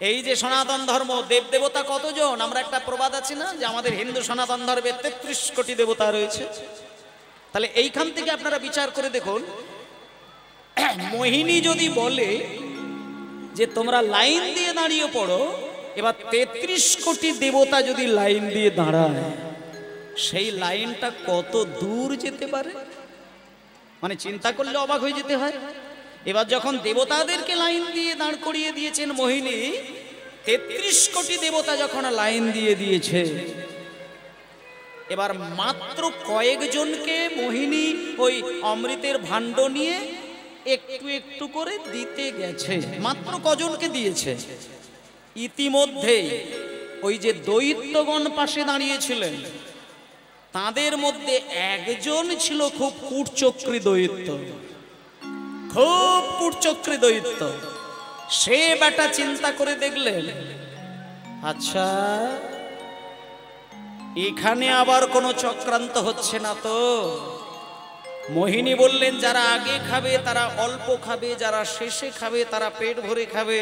এই যে সনাতন ধর্ম, দেব দেবতা কতজন? আমরা একটা প্রবাদ আছে না যে আমাদের হিন্দু সনাতন ধর্মে ৩৩ কোটি দেবতা রয়েছে। তাহলে এইখান থেকে আপনারা বিচার করে দেখুন, মোহিনী যদি বলে যে তোমরা লাইন দিয়ে দাঁড়িয়ে পড়ো, এবার ৩৩ কোটি দেবতা যদি লাইন দিয়ে দাঁড়ায়, সেই লাইনটা কত দূর যেতে পারে? মানে চিন্তা করলে অবাক হয়ে যেতে হয়। এবার যখন দেবতাদেরকে লাইন দিয়ে দাঁড় করিয়ে দিয়েছেন মোহিনী, ৩৩ কোটি দেবতা যখন লাইন দিয়ে দিয়েছে, এবার মাত্র কয়েকজনকে মোহিনী ওই অমৃতের ভাণ্ড নিয়ে একটু একটু করে দিতে গেছে। মাত্র কজনকে দিয়েছে? ইতিমধ্যেই ওই যে দৈত্যগণ পাশে দাঁড়িয়েছিলেন, তাদের মধ্যে একজন ছিল খুব কূটচক্রী দৈত্য, খুব কূটচক্রী দৈত্য। সে বেটা চিন্তা করে দেখলেন, আচ্ছা এখানে আবার কোনো চক্রান্ত হচ্ছে না তো। মোহিনী বললেন, যারা আগে খাবে তারা অল্প খাবে, যারা শেষে খাবে তারা পেট ভরে খাবে।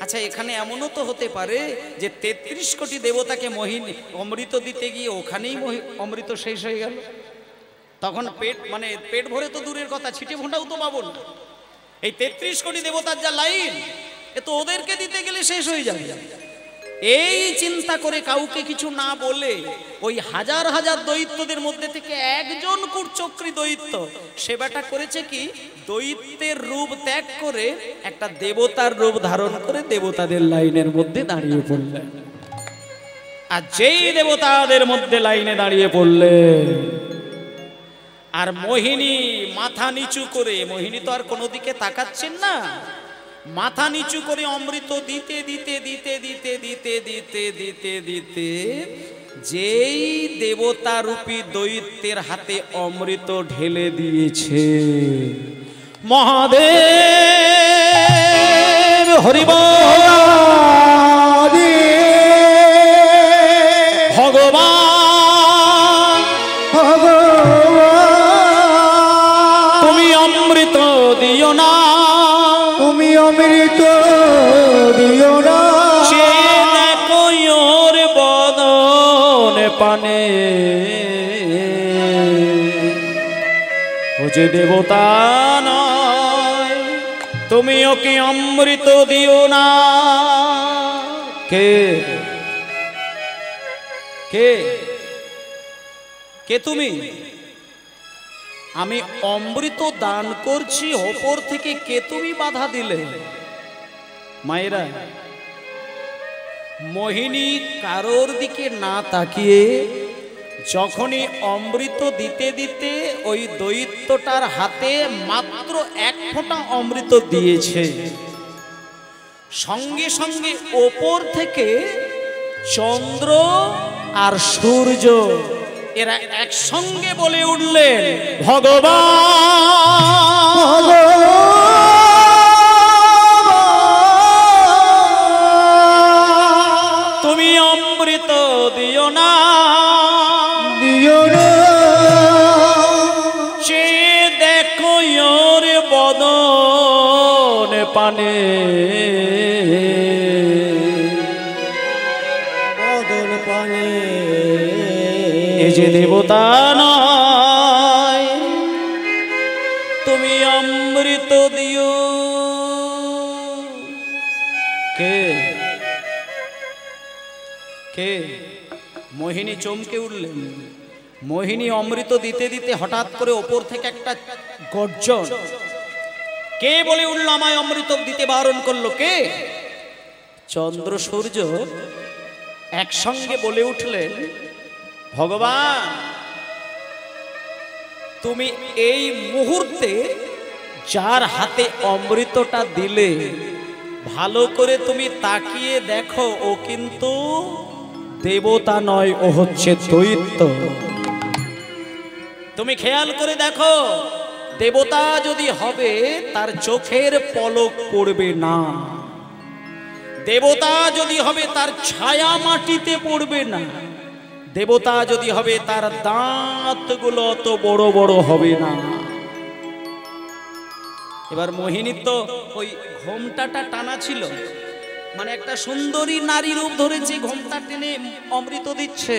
আচ্ছা এখানে এমনও তো হতে পারে যে ৩৩ কোটি দেবতাকে মোহিনী অমৃত দিতে গিয়ে ওখানেই অমৃত শেষ হয়ে গেল। তখন পেট ভরে তো দূরের কথা, ছিটে ফোঁটাও তো পাবো না। এই ৩৩ কোটি দেবতার যা লাইন, এ তো ওদেরকে দিতে গেলে শেষ হয়ে যাবে। এই চিন্তা করে কাউকে কিছু না বলে ওই হাজার হাজার দৈত্যদের মধ্যে থেকে একজন কূটচক্রী দৈত্য, সে বেটা করেছে কি, দৈত্যের রূপ ত্যাগ করে একটা দেবতার রূপ ধারণ করে দেবতাদের লাইনের মধ্যে দাঁড়িয়ে পড়লেন। আর যেই দেবতাদের মধ্যে লাইনে দাঁড়িয়ে পড়লেন, আর মোহিনী মাথা নিচু করে, মোহিনী তো আর কোনো দিকে তাকাচ্ছেন না, মাথা নিচু করে অমৃত দিতে দিতে দিতে দিতে দিতে দিতে দিতে দিতে যেই দেবতা রূপী দৈত্যের হাতে অমৃত ঢেলে দিয়েছে, মহাদেব হরিবল, ভগবান তুমি অমৃত দিও না, তুমি অমৃত দিও না। সে দেখো ওর বদন পানে, ও যে দেবতা নয়, তুমি ওকে অমৃত দিও না। কে কে কে তুমি? আমি অমৃত দান করছি, ওপর থেকে কে তুমি বাধা দিলে? মায়েরা, মোহিনী কারোর দিকে না তাকিয়ে যখনই অমৃত দিতে দিতে ওই দৈত্যটার হাতে মাত্র ১ ফোঁটা অমৃত দিয়েছে, সঙ্গে সঙ্গে ওপর থেকে চন্দ্র আর সূর্য এরা একসঙ্গে বলে উঠলেন, ভগবান তুমি অমৃত দিও না, দিও না। সে দেখো ওর বদন পানে, বদন পানে এই যে দেবতা নয়, তুমি অমৃত দিও। কে কে? মোহিনী চমকে উঠলেন। মোহিনী অমৃত দিতে দিতে হঠাৎ করে ওপর থেকে একটা গর্জন, কে বলে উঠল আমায় অমৃত দিতে বারণ করলো? কে? চন্দ্র সূর্য একসঙ্গে বলে উঠলেন, ভগবান তুমি এই মুহূর্তে যার হাতে অমৃতটা দিলে, ভালো করে তুমি তাকিয়ে দেখো, ও কিন্তু দেবতা নয়, ও হচ্ছে দৈত্য। তুমি খেয়াল করে দেখো, দেবতা যদি হবে তার চোখের পলক পড়বে না, দেবতা যদি হবে তার ছায়া মাটিতে পড়বে না, দেবতা যদি হবে তার দাঁতগুলো অত বড় বড় হবে না। এবার মোহিনীর তো ওই ঘোমটাটা টানা ছিল, মানে একটা সুন্দরী নারী রূপ ধরেছে, ঘোমটা টেনে অমৃত দিচ্ছে,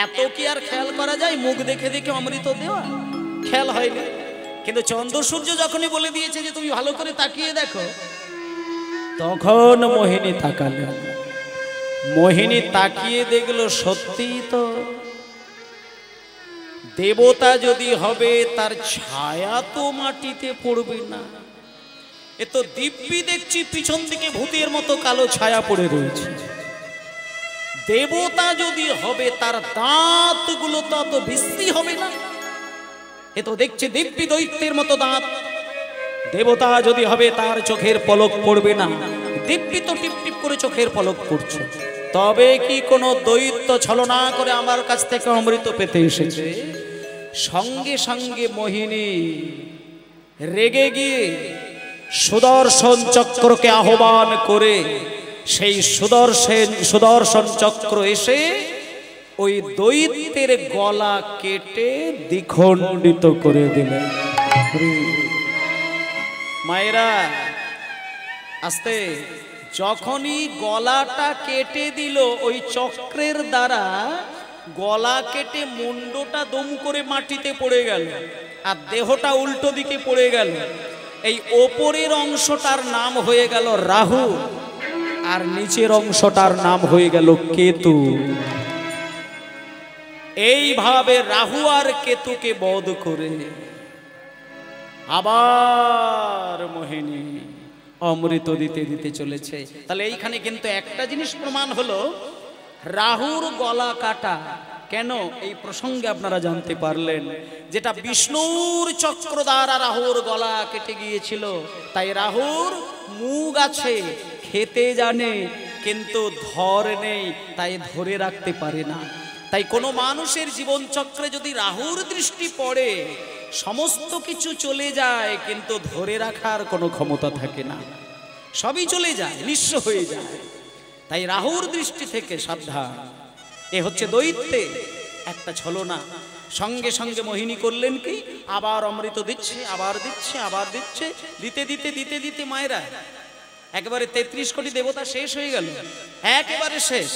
এত কি আর খেয়াল করা যায়? মুখ দেখে দেখে অমৃত দেওয়া খেয়াল হয়নি। কিন্তু চন্দ্র সূর্য যখনই বলে দিয়েছে যে তুমি ভালো করে তাকিয়ে দেখো, তখন মোহিনী তাকালেন। মোহিনী তাকিয়ে দেখলো সত্যি তো দেবতা যদি হবে তার ছায়া তো মাটিতে পড়বে না। এ তো দিব্যি দেখছি পিছন দিকে ভূতের মতো কালো ছায়া পড়ে রয়েছে। দেবতা যদি হবে তার দাঁতগুলো তো অত বিশ্রী হবে না। এ তো দেখছি দিব্যি দৈত্যের মতো দাঁত। দেবতা যদি হবে তার চোখের পলক পড়বে না। দিব্যি তো টিপ টিপ করে চোখের পলক পড়ছে। তবে কি কোনো দৈত্য ছলনা করে আমার কাছ থেকে অমৃত পেতে এসেছে? সঙ্গে সঙ্গে মোহিনী রেগে গিয়ে সুদর্শন চক্রকে আহ্বান করে সেই সুদর্শন চক্র এসে ওই দৈত্যের গলা কেটে দ্বিখণ্ডিত করে দিলেন। মায়েরা আস্তে, যখনই গলাটা কেটে দিল ওই চক্রের দ্বারা, গলা কেটে মুন্ডটা দম করে মাটিতে পড়ে গেল আর দেহটা উল্টো দিকে পড়ে গেল। এই ওপরের অংশটার নাম হয়ে গেল রাহু আর নিচের অংশটার নাম হয়ে গেল কেতু। এইভাবে রাহু আর কেতুকে বধ করে আবার মোহিনী অমৃত দিতে দিতে চলেছে। তাহলে এইখানে কিন্তু একটা জিনিস প্রমাণ হলো, রাহুর গলা কাটা কেন এই প্রসঙ্গে আপনারা জানতে পারলেন। যেটা বিষ্ণুর চক্র দ্বারা রাহুর গলা কেটে গিয়েছিল, তাই রাহুর মুখ আছে, খেতে জানে, কিন্তু ধর নেই, তাই ধরে রাখতে পারে না। তাই কোনো মানুষের জীবন চক্রে যদি রাহুর দৃষ্টি পড়ে, সমস্ত কিছু চলে যায়, কিন্তু ধরে রাখার কোনো ক্ষমতা থাকে না, সবই চলে যায়, নিঃস্ব হয়ে যায়। তাই রাহুর দৃষ্টি থেকে সাবধান। এ হচ্ছে দৈত্যে একটা ছলনা। সঙ্গে সঙ্গে মোহিনী করলেন কি, আবার অমৃত দিচ্ছে, আবার দিচ্ছে, আবার দিচ্ছে, দিতে দিতে দিতে দিতে মায়েরা একেবারে 33 কোটি দেবতা শেষ হয়ে গেল, একেবারে শেষ।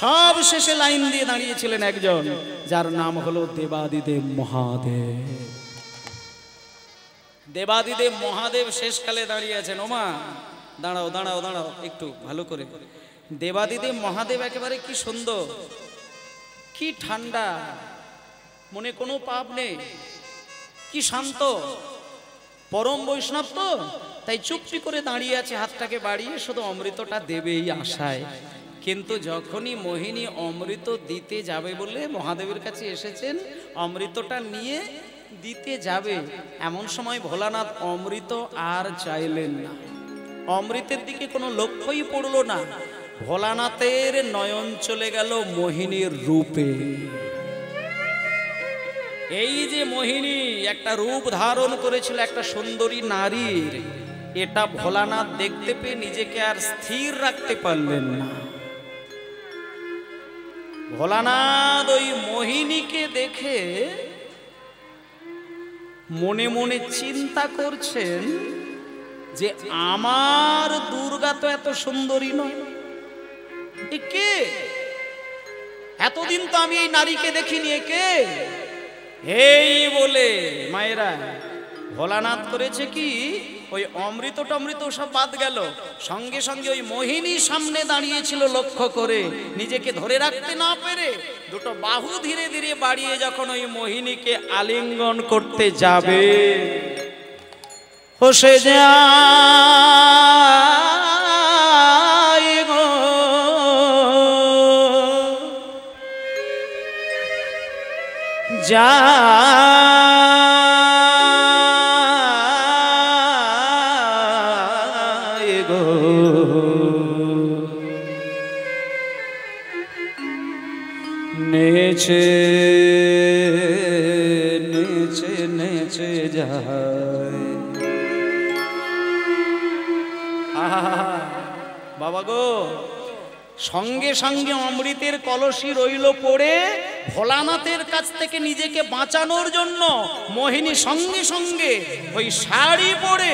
সব শেষে লাইন দিয়ে দাঁড়িয়েছিলেন একজন, যার নাম হলো দেবাদিদেব মহাদেব। দেবাদিদেব মহাদেব শেষকালে দাঁড়িয়ে আছেন। ওমা দাঁড়াও দাঁড়াও দাঁড়াও একটু ভালো করে। দেবাদিদেব মহাদেব একেবারে কি সুন্দর, কি ঠান্ডা, মনে কোনো পাপ নেই, কি শান্ত, পরম বৈষ্ণব তো, তাই চুপটি করে দাঁড়িয়ে আছে, হাতটাকে বাড়িয়ে শুধু অমৃতটা দেবে এই আশায়। কিন্তু যখনই মোহিনী অমৃত দিতে যাবে বলে মহাদেবের কাছে এসেছেন, অমৃতটা নিয়ে দিতে যাবে, এমন সময় ভোলানাথ অমৃত আর চাইলেন না। অমৃতের দিকে কোনো লক্ষ্যই পড়লো না। ভোলানাথের নয়ন চলে গেল মোহিনীর রূপে। এই যে মোহিনী একটা রূপ ধারণ করেছিল একটা সুন্দরী নারীর, এটা ভোলানাথ দেখতে পেয়ে নিজেকে আর স্থির রাখতে পারলেন না। ভোলানাথ ওই মোহিনীকে দেখে মনে মনে চিন্তা করছেন যে আমার দুর্গা তো এত সুন্দরী নয়, কে? এতদিন তো আমি এই নারীকে দেখিনি, কে? এই বলে মায়েরা ভোলানাথ করেছে কি, ওই অমৃত টমৃত সব বাদ গেল, সঙ্গে সঙ্গে ওই মোহিনী সামনে দাঁড়িয়েছিল লক্ষ্য করে, নিজেকে ধরে রাখতে না পেরে দুটো বাহু ধীরে ধীরে বাড়িয়ে যখন ওই মোহিনীকে আলিঙ্গন করতে যাবে, বসে যায় গো যা নেচে নেচে নেচে যায়। বাবা গো, সঙ্গে সঙ্গে অমৃতের কলসি রইল পড়ে। ভোলানাথের কাছ থেকে নিজেকে বাঁচানোর জন্য মোহিনী সঙ্গে সঙ্গে ওই শাড়ি পরে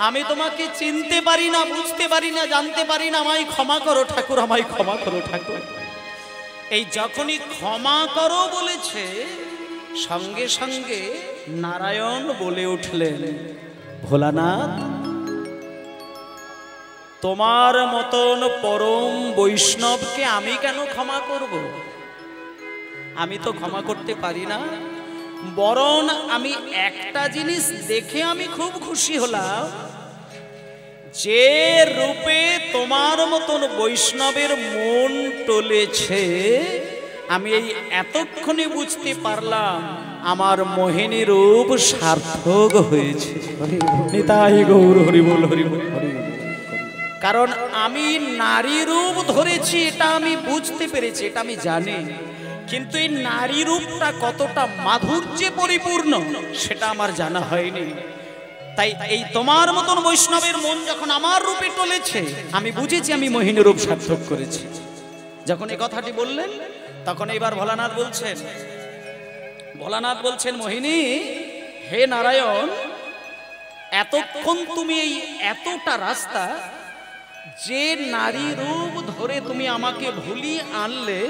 আমি তোমাকে চিনতে পারি না, বুঝতে পারি না, জানতে পারি না, আমায় ক্ষমা করো ঠাকুর, আমায় ক্ষমা করো ঠাকুর। এই যখনই ক্ষমা করো বলেছে, সঙ্গে সঙ্গে নারায়ণ বলে উঠলেন, ভোলানাথ, তোমার মতন পরম বৈষ্ণবকে আমি কেন ক্ষমা করব? আমি তো ক্ষমা করতে পারি না। বরং আমি একটা জিনিস দেখে আমি খুব খুশি হলাম, যে রূপে তোমার মতন বৈষ্ণবের মন টলেছে, আমি এই এতক্ষণে বুঝতে পারলাম আমার মোহিনী রূপ সার্থক হয়েছে। নিতাই গৌর হরি বল, হরি বল, হরি বল। কারণ আমি নারী রূপ ধরেছি, এটা আমি বুঝতে পেরেছি, এটা আমি জানি, কিন্তু এই নারী রূপটা কতটা মাধুর্যে পরিপূর্ণ সেটা আমার জানা হয়নি। তাই এই তোমার মতন বৈষ্ণবের মন যখন আমার রূপে টলেছে, আমি বুঝেছি আমি মোহিনী রূপ সার্থক করেছি। যখন এই কথাটি বললেন, তখন এবার ভোলানাথ বলছেন, মোহিনী, হে নারায়ণ, এতক্ষণ তুমি এই এতটা রাস্তা যে নারী রূপ ধরে তুমি আমাকে ভুলিয়ে আনলে,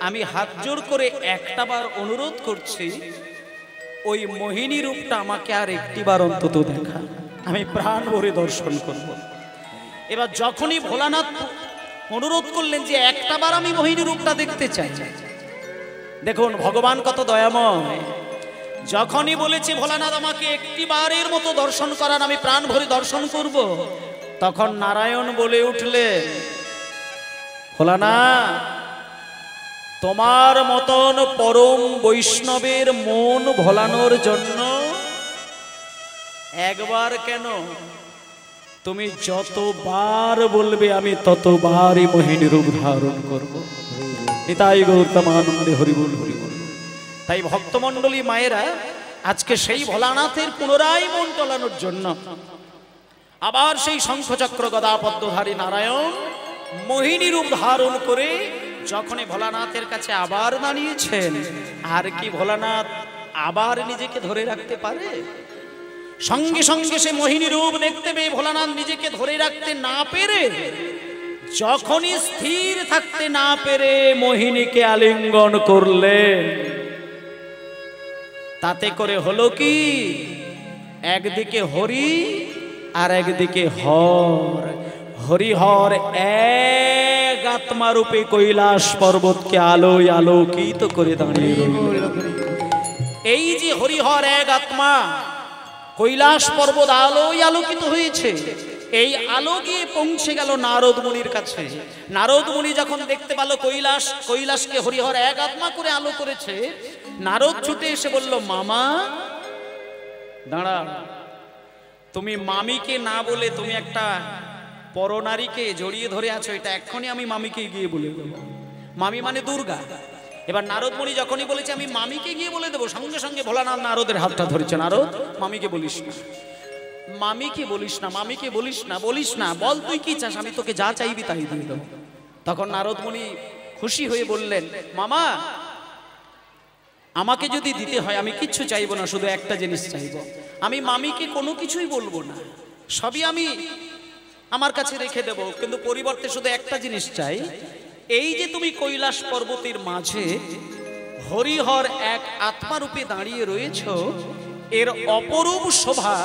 আমি হাত জোর করে একটাবার অনুরোধ করছি, ওই মোহিনী রূপটা আমাকে আর একটিবার অন্তত দেখা, আমি প্রাণ ভরে দর্শন করব। এবার যখনই ভোলানাথ অনুরোধ করলেন যে একটাবার আমি মোহিনী রূপটা দেখতে চাই, দেখুন ভগবান কত দয়াময়। যখনই বলেছে ভোলানাথ আমাকে একটিবারের মতো দর্শন করান, আমি প্রাণ ভরে দর্শন করব, তখন নারায়ণ বলে উঠলেন, ভোলানাথ, তোমার মতন পরম বৈষ্ণবের মন ভোলানোর জন্য একবার কেন, তুমি যতবার বলবে আমি ততবারই মোহিনী রূপ ধারণ করব। নিতাই গৌতমানন্দে হরি বল, হরি বল। তাই ভক্তমণ্ডলী মায়েরা, আজকে সেই ভোলানাথের পুনরায় মন টলানোর জন্য আবার সেই শঙ্খচক্র গদা পদ্মধারী নারায়ণ মোহিনী রূপ ধারণ করে যখনই ভোলানাথের কাছে আবার দাঁড়িয়েছেন, আর কি ভোলানাথ আবার নিজেকে ধরে রাখতে পারে? সঙ্গে সঙ্গে সে মোহিনী রূপ দেখতে পেয়ে ভোলানাথ নিজেকে ধরে রাখতে না পেরে, যখনই স্থির থাকতে না পেরে মোহিনীকে আলিঙ্গন করলেন, তাতে করে হলো কি, একদিকে হরি আর একদিকে হর, হরিহর এক আত্মা রূপে কৈলাস পর্বতকে আলোয় আলোকিত করে দাঁড়িয়ে রইল। এই যে হরিহর এক আত্মা, কৈলাস পর্বত আলোয় আলোকিত হয়েছে, এই আলো গিয়ে পৌঁছে গেল নারদ মুনির কাছে। নারদ মুনি যখন দেখতে পেল কৈলাসকে হরিহর এক আত্মা করে আলো করেছে, নারদ ছুটে এসে বলল, মামা দাঁড়া, তুমি মামিকে না বলে তুমি একটা পরনারীকে জড়িয়ে ধরে আছো, এটা এক্ষুনি আমি মামিকে গিয়ে বলে দেবো। মামি মানে দুর্গা। এবার নারদ মুনি যখনই বলেছে আমি মামিকে গিয়ে বলে দেবো, সঙ্গে সঙ্গে ভোলানাথ নারদের হাতটা ধরেছে, নারদ মামিকে বলিস না, মামিকে বলিস না, মামিকে বলিস না, বলিস না, বল তুই কি চাস, আমি তোকে যা চাইবি তাই দিয়ে দেবো। তখন নারদ মুনি খুশি হয়ে বললেন, মামা আমাকে যদি দিতে হয় আমি কিচ্ছু চাইবো না, শুধু একটা জিনিস চাইবো, আমি মামিকে কোনো কিছুই বলবো না, সবই আমি আমার কাছে রেখে দেব, কিন্তু পরিবর্তে শুধু একটা জিনিস চাই, এই যে তুমি কৈলাস পর্বতের মাঝে হরিহর এক আত্মারূপে দাঁড়িয়ে রয়েছ, এর অপরূপ শোভা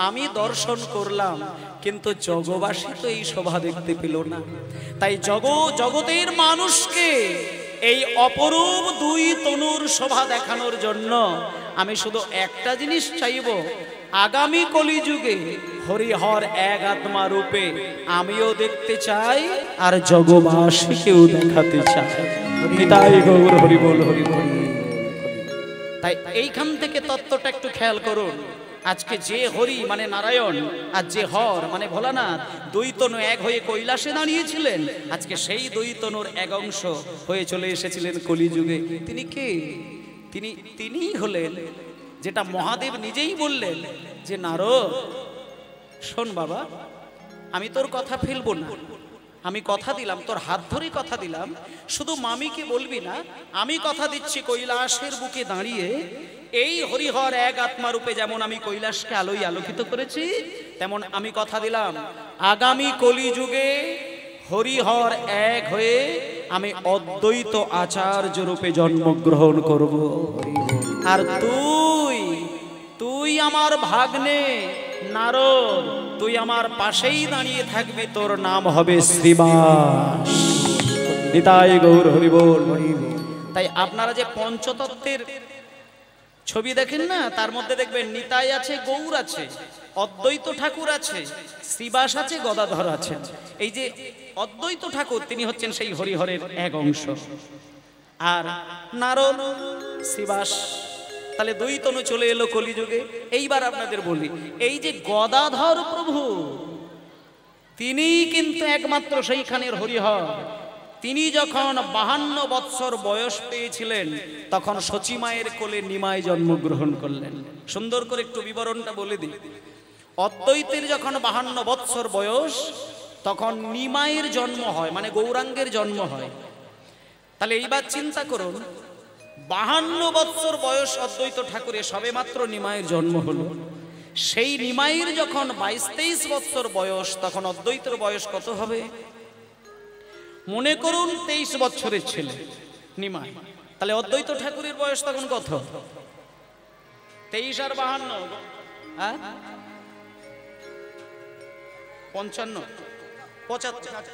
আমি দর্শন করলাম, কিন্তু জগবাসী তো এই শোভা দেখতে পেল না। তাই জগতের মানুষকে এই অপরূপ দুই তনুর শোভা দেখানোর জন্য আমি শুধু একটা জিনিস চাইব, আগামী কলিযুগে হরিহর এক আত্মা রূপে আমিও দেখতে চাই আর জগবাসীকেও দেখাতে চাই। নিতাই গৌর হরি বল, হরি বল। তাই এইখান থেকে তত্ত্বটা একটু খেয়াল করুন। আজকে যে হরি মানে নারায়ণ আর যে হর মানে ভোলানাথ, দুই তনু এক হয়ে কৈলাসে দাঁড়িয়েছিলেন, আজকে সেই দুই তনুর এক অংশ হয়ে চলে এসেছিলেন কলিযুগে। তিনি কে? তিনিই হলেন যেটা মহাদেব নিজেই বললেন যে নারদ শোন বাবা, আমি তোর কথা ফেলবো না, আমি কথা দিলাম, তোর হাত ধরে কথা দিলাম, শুধু মামিকে বলবি না, আমি কথা দিচ্ছি কৈলাসের বুকে দাঁড়িয়ে এই হরিহর এক আত্মা রূপে যেমন আমি কৈলাসকে আলোয় আলোকিত করেছি, তেমন আমি কথা দিলাম আগামী কলিযুগে হরিহর এক হয়ে আমি অদ্বৈত আচার্য রূপে জন্মগ্রহণ করব। আর তুই আমার ভাগ্নে নারদ, তুই আমার পাশেই দাঁড়িয়ে থাকবি, তোর নাম হবে শ্রীবাস। নিতাই গৌর হরি বল। তাই আপনারা যে পঞ্চতত্ত্বের ছবি দেখেন না, তার মধ্যে দেখবেন নিতাই আছে, গৌর আছে, অদ্বৈত ঠাকুর আছে, শ্রীবাস আছে, গদাধর আছেন। এই যে অদ্বৈত ঠাকুর তিনি হচ্ছেন সেই হরিহরের এক অংশ, আর নারদ শ্রীবাস। তাহলে দুই তনু চলে এলো কলিযুগে। এইবার আপনাদের বলি, এই যে গদাধর প্রভু তিনি কিন্তু একমাত্র সেইখানের হরিহর। তিনি যখন 52 বৎসর বয়স পেয়েছিলেন তখন সচিমায়ের কোলে নিমাই জন্মগ্রহণ করলেন। সুন্দর করে একটু বিবরণটা বলে দিই। অদ্বৈতের যখন 52 বৎসর বয়স তখন নিমাইয়ের জন্ম হয়, মানে গৌরাঙ্গের জন্ম হয়। তাহলে এইবার চিন্তা করুন, 52 বৎসর বয়স অদ্বৈত ঠাকুরের, সবে মাত্র নিমাইয়ের জন্ম হলো। সেই নিমাইয়ের যখন 22-23 বৎসর বয়স তখন অদ্বৈতের বয়স কত হবে? মনে করুন 23 বছরের ছেলে নিমাই। তাহলে অদ্বৈত ঠাকুরের বয়স তখন কত? 23 আর 52, 55, 75।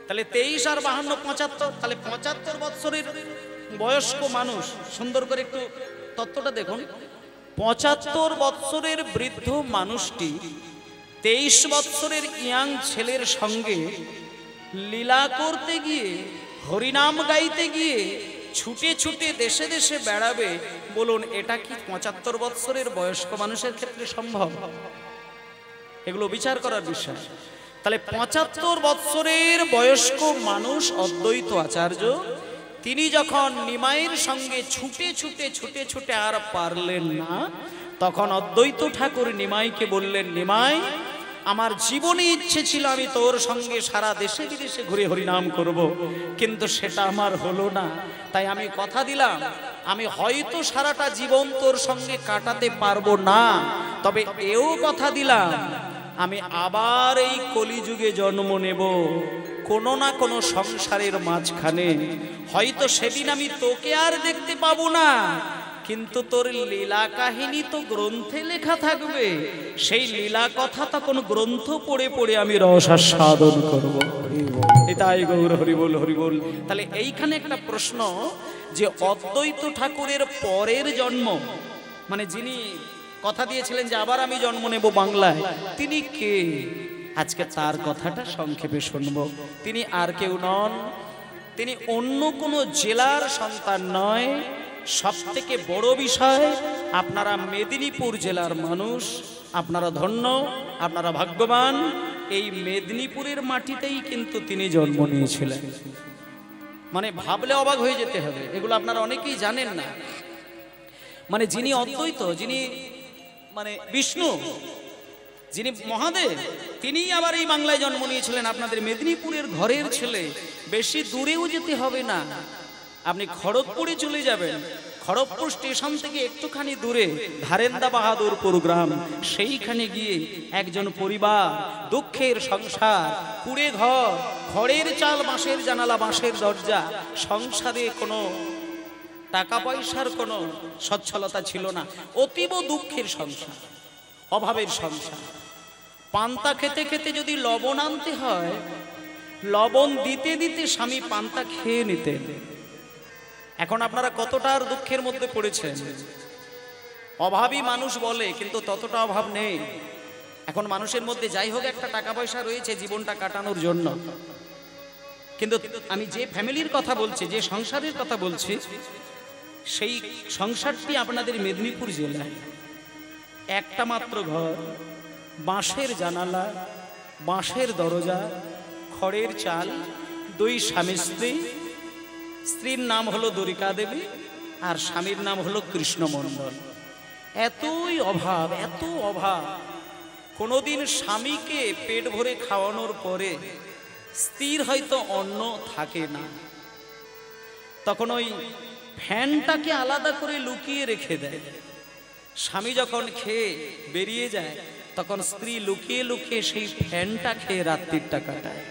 তাহলে 23 আর 52, 75। তাহলে 75 বৎসরের বয়স্ক মানুষ। সুন্দর করে একটু তত্ত্বটা দেখুন। 75 বৎসরের বৃদ্ধ মানুষটি 23 বৎসরের ইয়াং ছেলের সঙ্গে লীলা করতে গিয়ে, হরিনাম গাইতে গিয়ে ছুটে ছুটে দেশে দেশে বেড়াবে। বলুন, এটা কি 75 বৎসরের বয়স্ক মানুষের ক্ষেত্রে সম্ভব? এগুলো বিচার করার বিষয়। তাহলে 75 বৎসরের বয়স্ক মানুষ অদ্বৈত আচার্য, তিনি যখন নিমাইয়ের সঙ্গে ছুটে ছুটে ছুটে ছুটে আর পারলেন না, তখন অদ্বৈত ঠাকুর নিমাইকে বললেন, নিমাই, আমার জীবনে ইচ্ছে ছিল আমি তোর সঙ্গে সারা দেশে বিদেশে ঘুরে হরিনাম করব, কিন্তু সেটা আমার হলো না। তাই আমি কথা দিলাম, আমি হয়তো সারাটা জীবন তোর সঙ্গে কাটাতে পারবো না, তবে এও কথা দিলাম আমি আবার এই কলিযুগে জন্ম নেব, কোনো না কোনো সংসারের মাঝখানে। হয়তো সেদিন আমি তোকে আর দেখতে পাবো না, কিন্তু তোর লীলা কাহিনী তো গ্রন্থে লেখা থাকবে। সেই লীলা কথা তখন গ্রন্থ পড়ে পড়ে আমি রসাস্বাদন করব। এটাই গৌর হরি বল, হরি বল। তাহলে এইখানে একটা প্রশ্ন, যে অদ্বৈত ঠাকুরের পরের জন্ম, মানে যিনি কথা দিয়েছিলেন যে আবার আমি জন্ম নেব বাংলায়, তিনি কে? আজকে তার কথাটা সংক্ষেপে শুনব। তিনি আর কেউ নন, তিনি অন্য কোনো জেলার সন্তান নয়। সব থেকে বড় বিষয়, আপনারা মেদিনীপুর জেলার মানুষ, আপনারা ধন্য, আপনারা ভাগ্যবান। এই মেদিনীপুরের মাটিতেই কিন্তু তিনি জন্ম নিয়েছিলেন। মানে ভাবলে অবাক হয়ে যেতে হবে, এগুলো আপনারা অনেকেই জানেন না। মানে যিনি অদ্বৈত, যিনি মানে বিষ্ণু, যিনি মহাদেব, তিনিই আবার এই বাংলায় জন্ম নিয়েছিলেন। আপনাদের মেদিনীপুরের ঘরের ছেলে, বেশি দূরেও যেতে হবে না, আপনি খড়গপুরে চলে যাবেন। খড়গপুর স্টেশন থেকে একটুখানি দূরে ধারেন্দা বাহাদুরপুর গ্রাম, সেইখানে গিয়ে একজন পরিবার, দুঃখের সংসার, কুড়ে ঘর, খড়ের চাল, বাঁশের জানালা, বাঁশের দরজা, সংসারে কোনো টাকা পয়সার কোনো সচ্ছলতা ছিল না, অতীব দুঃখের সংসার, অভাবের সংসার। পান্তা খেতে খেতে যদি লবণ আনতে হয়, লবণ দিতে দিতে স্বামী পান্তা খেয়ে নিতেন। এখন আপনারা কতটার দুঃখের মধ্যে পড়েছেন। অভাবী মানুষ বলে, কিন্তু ততটা অভাব নেই। এখন মানুষের মধ্যে যাই হোক একটা টাকা পয়সা রয়েছে জীবনটা কাটানোর জন্য, কিন্তু আমি যে ফ্যামিলির কথা বলছি, যে সংসারের কথা বলছি, সেই সংসারটি আপনাদের মেদিনীপুর জেলায়। একটা মাত্র ঘর, বাঁশের জানালা, বাঁশের দরজা, খড়ের চাল, দুই স্বামী স্ত্রী। স্ত্রীর নাম হলো দরিকা দেবী আর স্বামীর নাম হলো কৃষ্ণ মণ্ডল। এতই অভাব, এত অভাব। কোনোদিন স্বামীকে পেট ভরে খাওয়ানোর পরে স্ত্রীর হয়তো অন্ন থাকে না, তখন ওই ফ্যানটাকে আলাদা করে লুকিয়ে রেখে দেয়। স্বামী যখন খেয়ে বেরিয়ে যায় তখন স্ত্রী লুকিয়ে লুকিয়ে সেই ফ্যানটা খেয়ে রাত্রিটা কাটায়।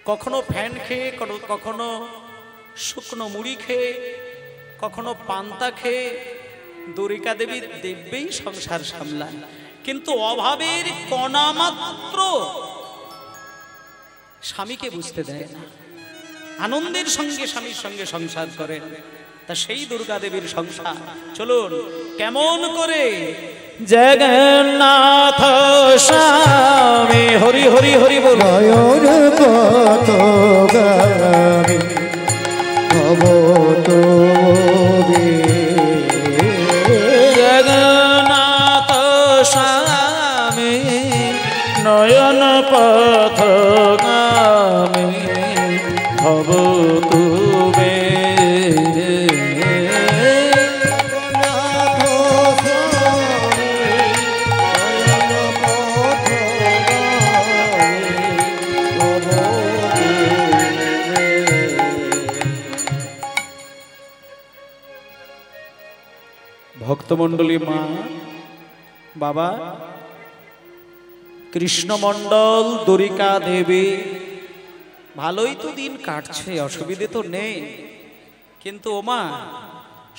কখনো ফ্যান খেয়ে, কখনো শুকনো মুড়ি খেয়ে, কখনো পান্তা খেয়ে দ্বারিকা দেবী দিব্যেই সংসার সামলায়, কিন্তু অভাবের কণা মাত্র স্বামীকে বুঝতে দেয় না। আনন্দের সঙ্গে স্বামীর সঙ্গে সংসার করেন। তা সেই দুর্গা দেবীর সংসার চলুন কেমন করে। জগন্নাথ স্বামী হরি হরি হরি বল। নয়ন পথগামী ভব তবে, জগন্নাথ স্বামী নয়ন পথগামী ভব তুবে। ভক্তমণ্ডলী মা বাবা, কৃষ্ণমণ্ডল দ্বারিকা দেবী ভালোই তো দিন কাটছে, অসুবিধে তো নেই, কিন্তু ওমা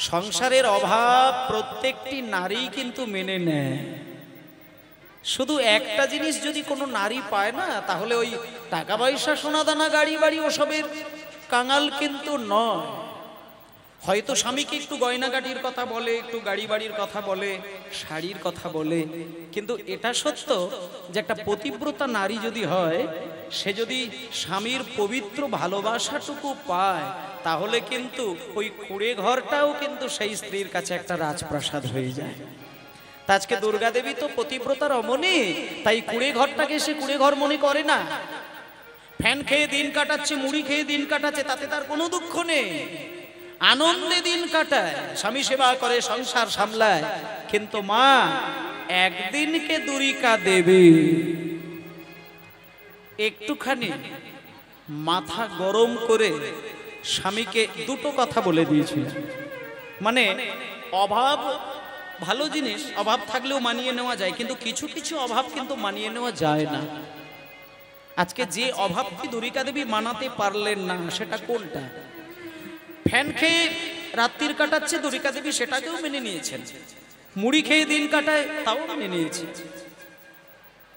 সংসারের অভাব প্রত্যেকটি নারী কিন্তু মেনে নেয়। শুধু একটা জিনিস যদি কোনো নারী পায় না, তাহলে ওই টাকা পয়সা সোনাদানা গাড়ি বাড়ি ওসবের কাঙাল কিন্তু নয়। হয়তো স্বামীকে একটু গয়নাগাটির কথা বলে, একটু গাড়ি বাড়ির কথা বলে, শাড়ির কথা বলে, কিন্তু এটা সত্য যে একটা পতিব্রতা নারী যদি হয়, সে যদি স্বামীর পবিত্র ভালোবাসাটুকু পায়, তাহলে কিন্তু ওই কুড়ে ঘরটাও কিন্তু সেই স্ত্রীর কাছে একটা রাজপ্রাসাদ হয়ে যায়। তা আজকে দুর্গা দেবী তো পতিব্রতার রমণী, তাই কুড়ে ঘরটাকে সে কুড়ে ঘর মনে করে না। ফ্যান খেয়ে দিন কাটাচ্ছে, মুড়ি খেয়ে দিন কাটাচ্ছে, তাতে তার কোনো দুঃখ নেই, আনন্দে দিন কাটায়, স্বামী সেবা করে, সংসার সামলায়। কিন্তু মা একদিনকে দ্বারিকা দেবী একটুখানি মাথা গরম করে স্বামীকে দুটো কথা বলে দিয়েছিল। মানে অভাব ভালো জিনিস, অভাব থাকলেও মানিয়ে নেওয়া যায়, কিন্তু কিছু কিছু অভাব কিন্তু মানিয়ে নেওয়া যায় না। আজকে যে অভাবটি দ্বারিকা দেবী মানাতে পারলেন না, সেটা কোনটা? ফ্যান খেয়ে রাত্রির কাটাচ্ছে দ্বারিকা দেবী, সেটাকেও মেনে নিয়েছেন। মুড়ি খেয়ে দিন কাটায়, তাও মেনে নিয়েছে।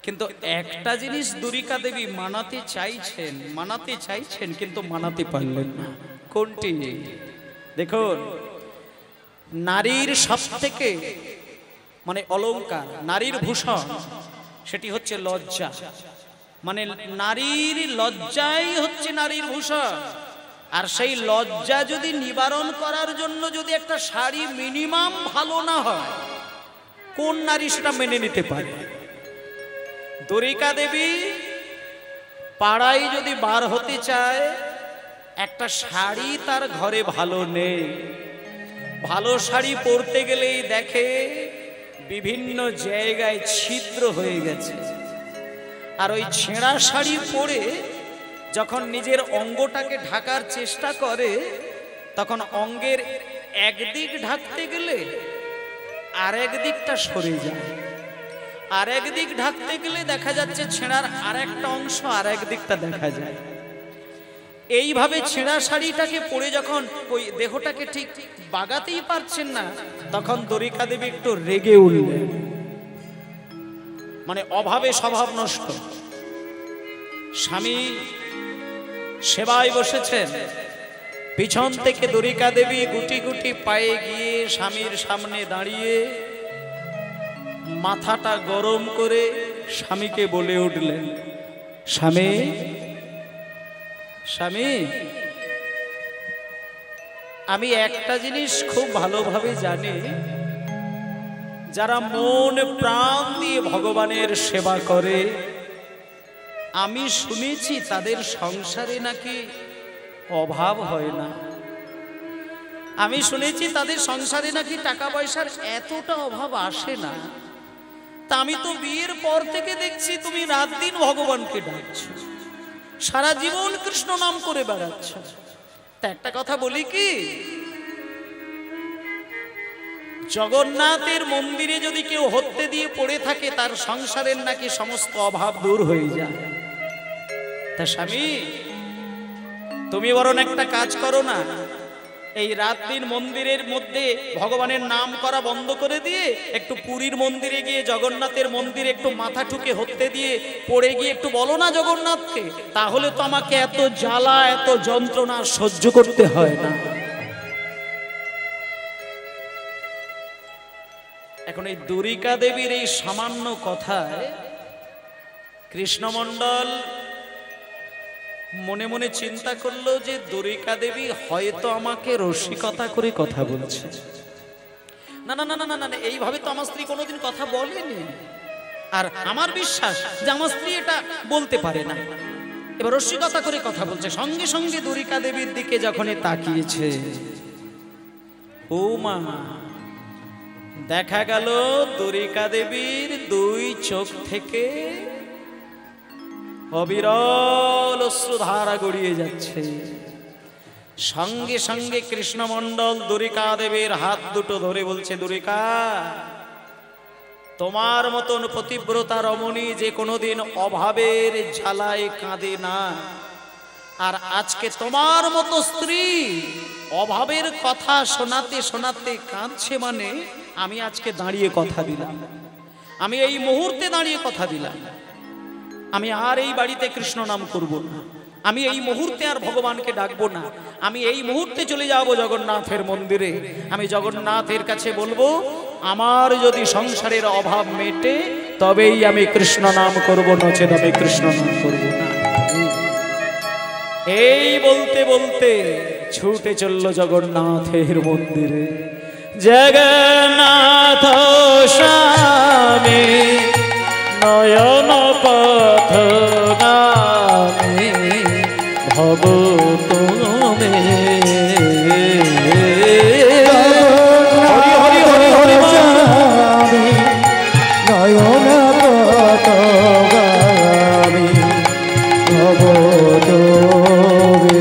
কিন্তু একটা জিনিস দ্বারিকা দেবী মানাতে চাইছেন কিন্তু মানাতে পারলেন না। কোনটি? দেখুন, নারীর সবথেকে মানে অলংকার, নারীর ভূষণ, সেটি হচ্ছে লজ্জা। মানে নারীর লজ্জাই হচ্ছে নারীর ভূষণ। আর সেই লজ্জা যদি নিবারণ করার জন্য যদি একটা শাড়ি মিনিমাম ভালো না হয়, কোন নারী সেটা মেনে নিতে পারে? দ্বারিকা দেবী পাড়ায় যদি বার হতে চায়, একটা শাড়ি তার ঘরে ভালো নেই, ভালো শাড়ি পরতে গেলেই দেখে বিভিন্ন জায়গায় ছিদ্র হয়ে গেছে। আর ওই ছেঁড়া শাড়ি পরে যখন নিজের অঙ্গটাকে ঢাকার চেষ্টা করে, তখন অঙ্গের একদিক ঢাকতে গেলে আরেক দিকটা সরে যায়, আরেক দিক ঢাকতে গেলে দেখা যাচ্ছে ছেঁড়ার আরেকটা অংশ আরেক দিকটা দেখা যায়। এইভাবে ছেঁড়া শাড়িটাকে পরে যখন ওই দেহটাকে ঠিক বাগাতেই পারছেন না, তখন দ্বারিকা দেবী একটু রেগে উঠলেন। মানে অভাবে স্বভাব নষ্ট। স্বামী সেবায় বসেছেন, পিছন থেকে দ্বারিকা দেবী গুটি গুটি পায়ে গিয়ে স্বামীর সামনে দাঁড়িয়ে মাথাটা গরম করে স্বামীকে বলে উঠলেন, স্বামী স্বামী, আমি একটা জিনিস খুব ভালোভাবে জানি, যারা মন প্রাণ দিয়ে ভগবানের সেবা করে, আমি শুনেছি তাদের সংসারে নাকি অভাব হয় না। আমি শুনেছি তাদের সংসারে নাকি টাকা পয়সার এতটা অভাব আসে না। তা আমি তো বিয়ের পর থেকে দেখছি তুমি রাত দিন ভগবানকে ডাকছো, সারা জীবন কৃষ্ণ নাম করে বেড়াচ্ছ। তা একটা কথা বলি কি, জগন্নাথের মন্দিরে যদি কেউ হত্যে দিয়ে পড়ে থাকে তার সংসারের নাকি সমস্ত অভাব দূর হয়ে যায়। তা স্বামী, তুমি বরং একটা কাজ করো না, এই রাত দিন মন্দিরের মধ্যে ভগবানের নাম করা বন্ধ করে দিয়ে একটু পুরীর মন্দিরে গিয়ে জগন্নাথের মন্দিরে একটু মাথা ঠুকে হত্যে দিয়ে পড়ে গিয়ে একটু বলো না জগন্নাথকে, তাহলে তো আমাকে এত জ্বালা এত যন্ত্রণা সহ্য করতে হয় না। এখন এই দ্বারিকা দেবীর এই সামান্য কথায় কৃষ্ণমণ্ডল মনে মনে চিন্তা করলো যে দ্বারিকা দেবী হয়তো আমাকে রসিকতা করে কথা বলছে। না না না না না না, এইভাবে তো আমার স্ত্রী কোনোদিন কথা বলেনি, আর আমার বিশ্বাস যে আমার স্ত্রী এটা বলতে পারে না। এবার রসিকতা করে কথা বলছে। সঙ্গে সঙ্গে দ্বারিকা দেবীর দিকে যখনই তাকিয়েছে, ও মা, দেখা গেল দ্বারিকা দেবীর দুই চোখ থেকে অবিরল অশ্রুধারা গড়িয়ে যাচ্ছে। সঙ্গে সঙ্গে কৃষ্ণমণ্ডল দ্বারিকা দেবীর হাত দুটো ধরে বলছে, দ্বারিকা, তোমার মতন পতিব্রতা রমণী যে কোনোদিন অভাবের জ্বালায় কাঁদে না, আর আজকে তোমার মতো স্ত্রী অভাবের কথা শোনাতে শোনাতে কাঁদছে, মানে আমি আজকে দাঁড়িয়ে কথা দিলাম, আমি এই মুহূর্তে দাঁড়িয়ে কথা দিলাম, আমি আর এই বাড়িতে কৃষ্ণ নাম করব না, আমি এই মুহূর্তে আর ভগবানকে ডাকবো না, আমি এই মুহূর্তে চলে যাব জগন্নাথের মন্দিরে। আমি জগন্নাথের কাছে বলবো, আমার যদি সংসারের অভাব মেটে তবেই আমি কৃষ্ণ নাম করব, নচেত আমি কৃষ্ণ নাম করব না। এই বলতে বলতে ছুটে চলল জগন্নাথের মন্দিরে। জগন্নাথ স্বামী নয়ন পথগামী ভব তুমি, হরি হরি হরি স্বামী নয়ন পথগামী ভব তুমি।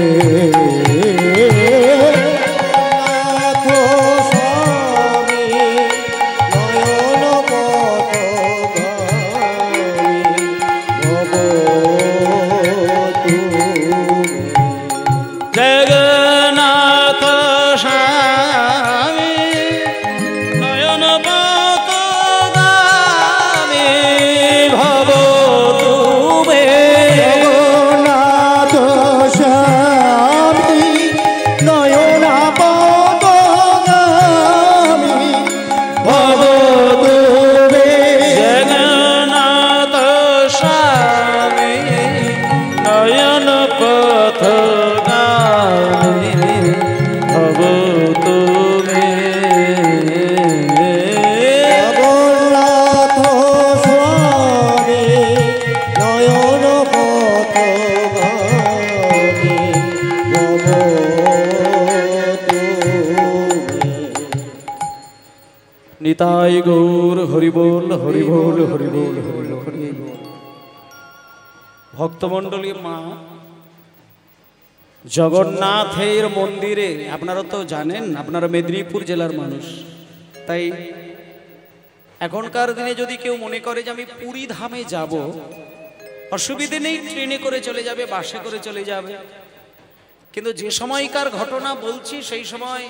নিতাই গৌর হরি বল হরি বল হরি বল হরি হরি। ভক্তমণ্ডলী, মা জগন্নাথের মন্দিরে, আপনারা তো জানেন, আপনারা মেদিনীপুর জেলার মানুষ, তাই এখনকার দিনে যদি কেউ মনে করে যে আমি পুরী ধামে যাব, অসুবিধে নেই, ট্রেনে করে চলে যাবে, বাসে করে চলে যাবে। কিন্তু যে সময়কার ঘটনা বলছি, সেই সময়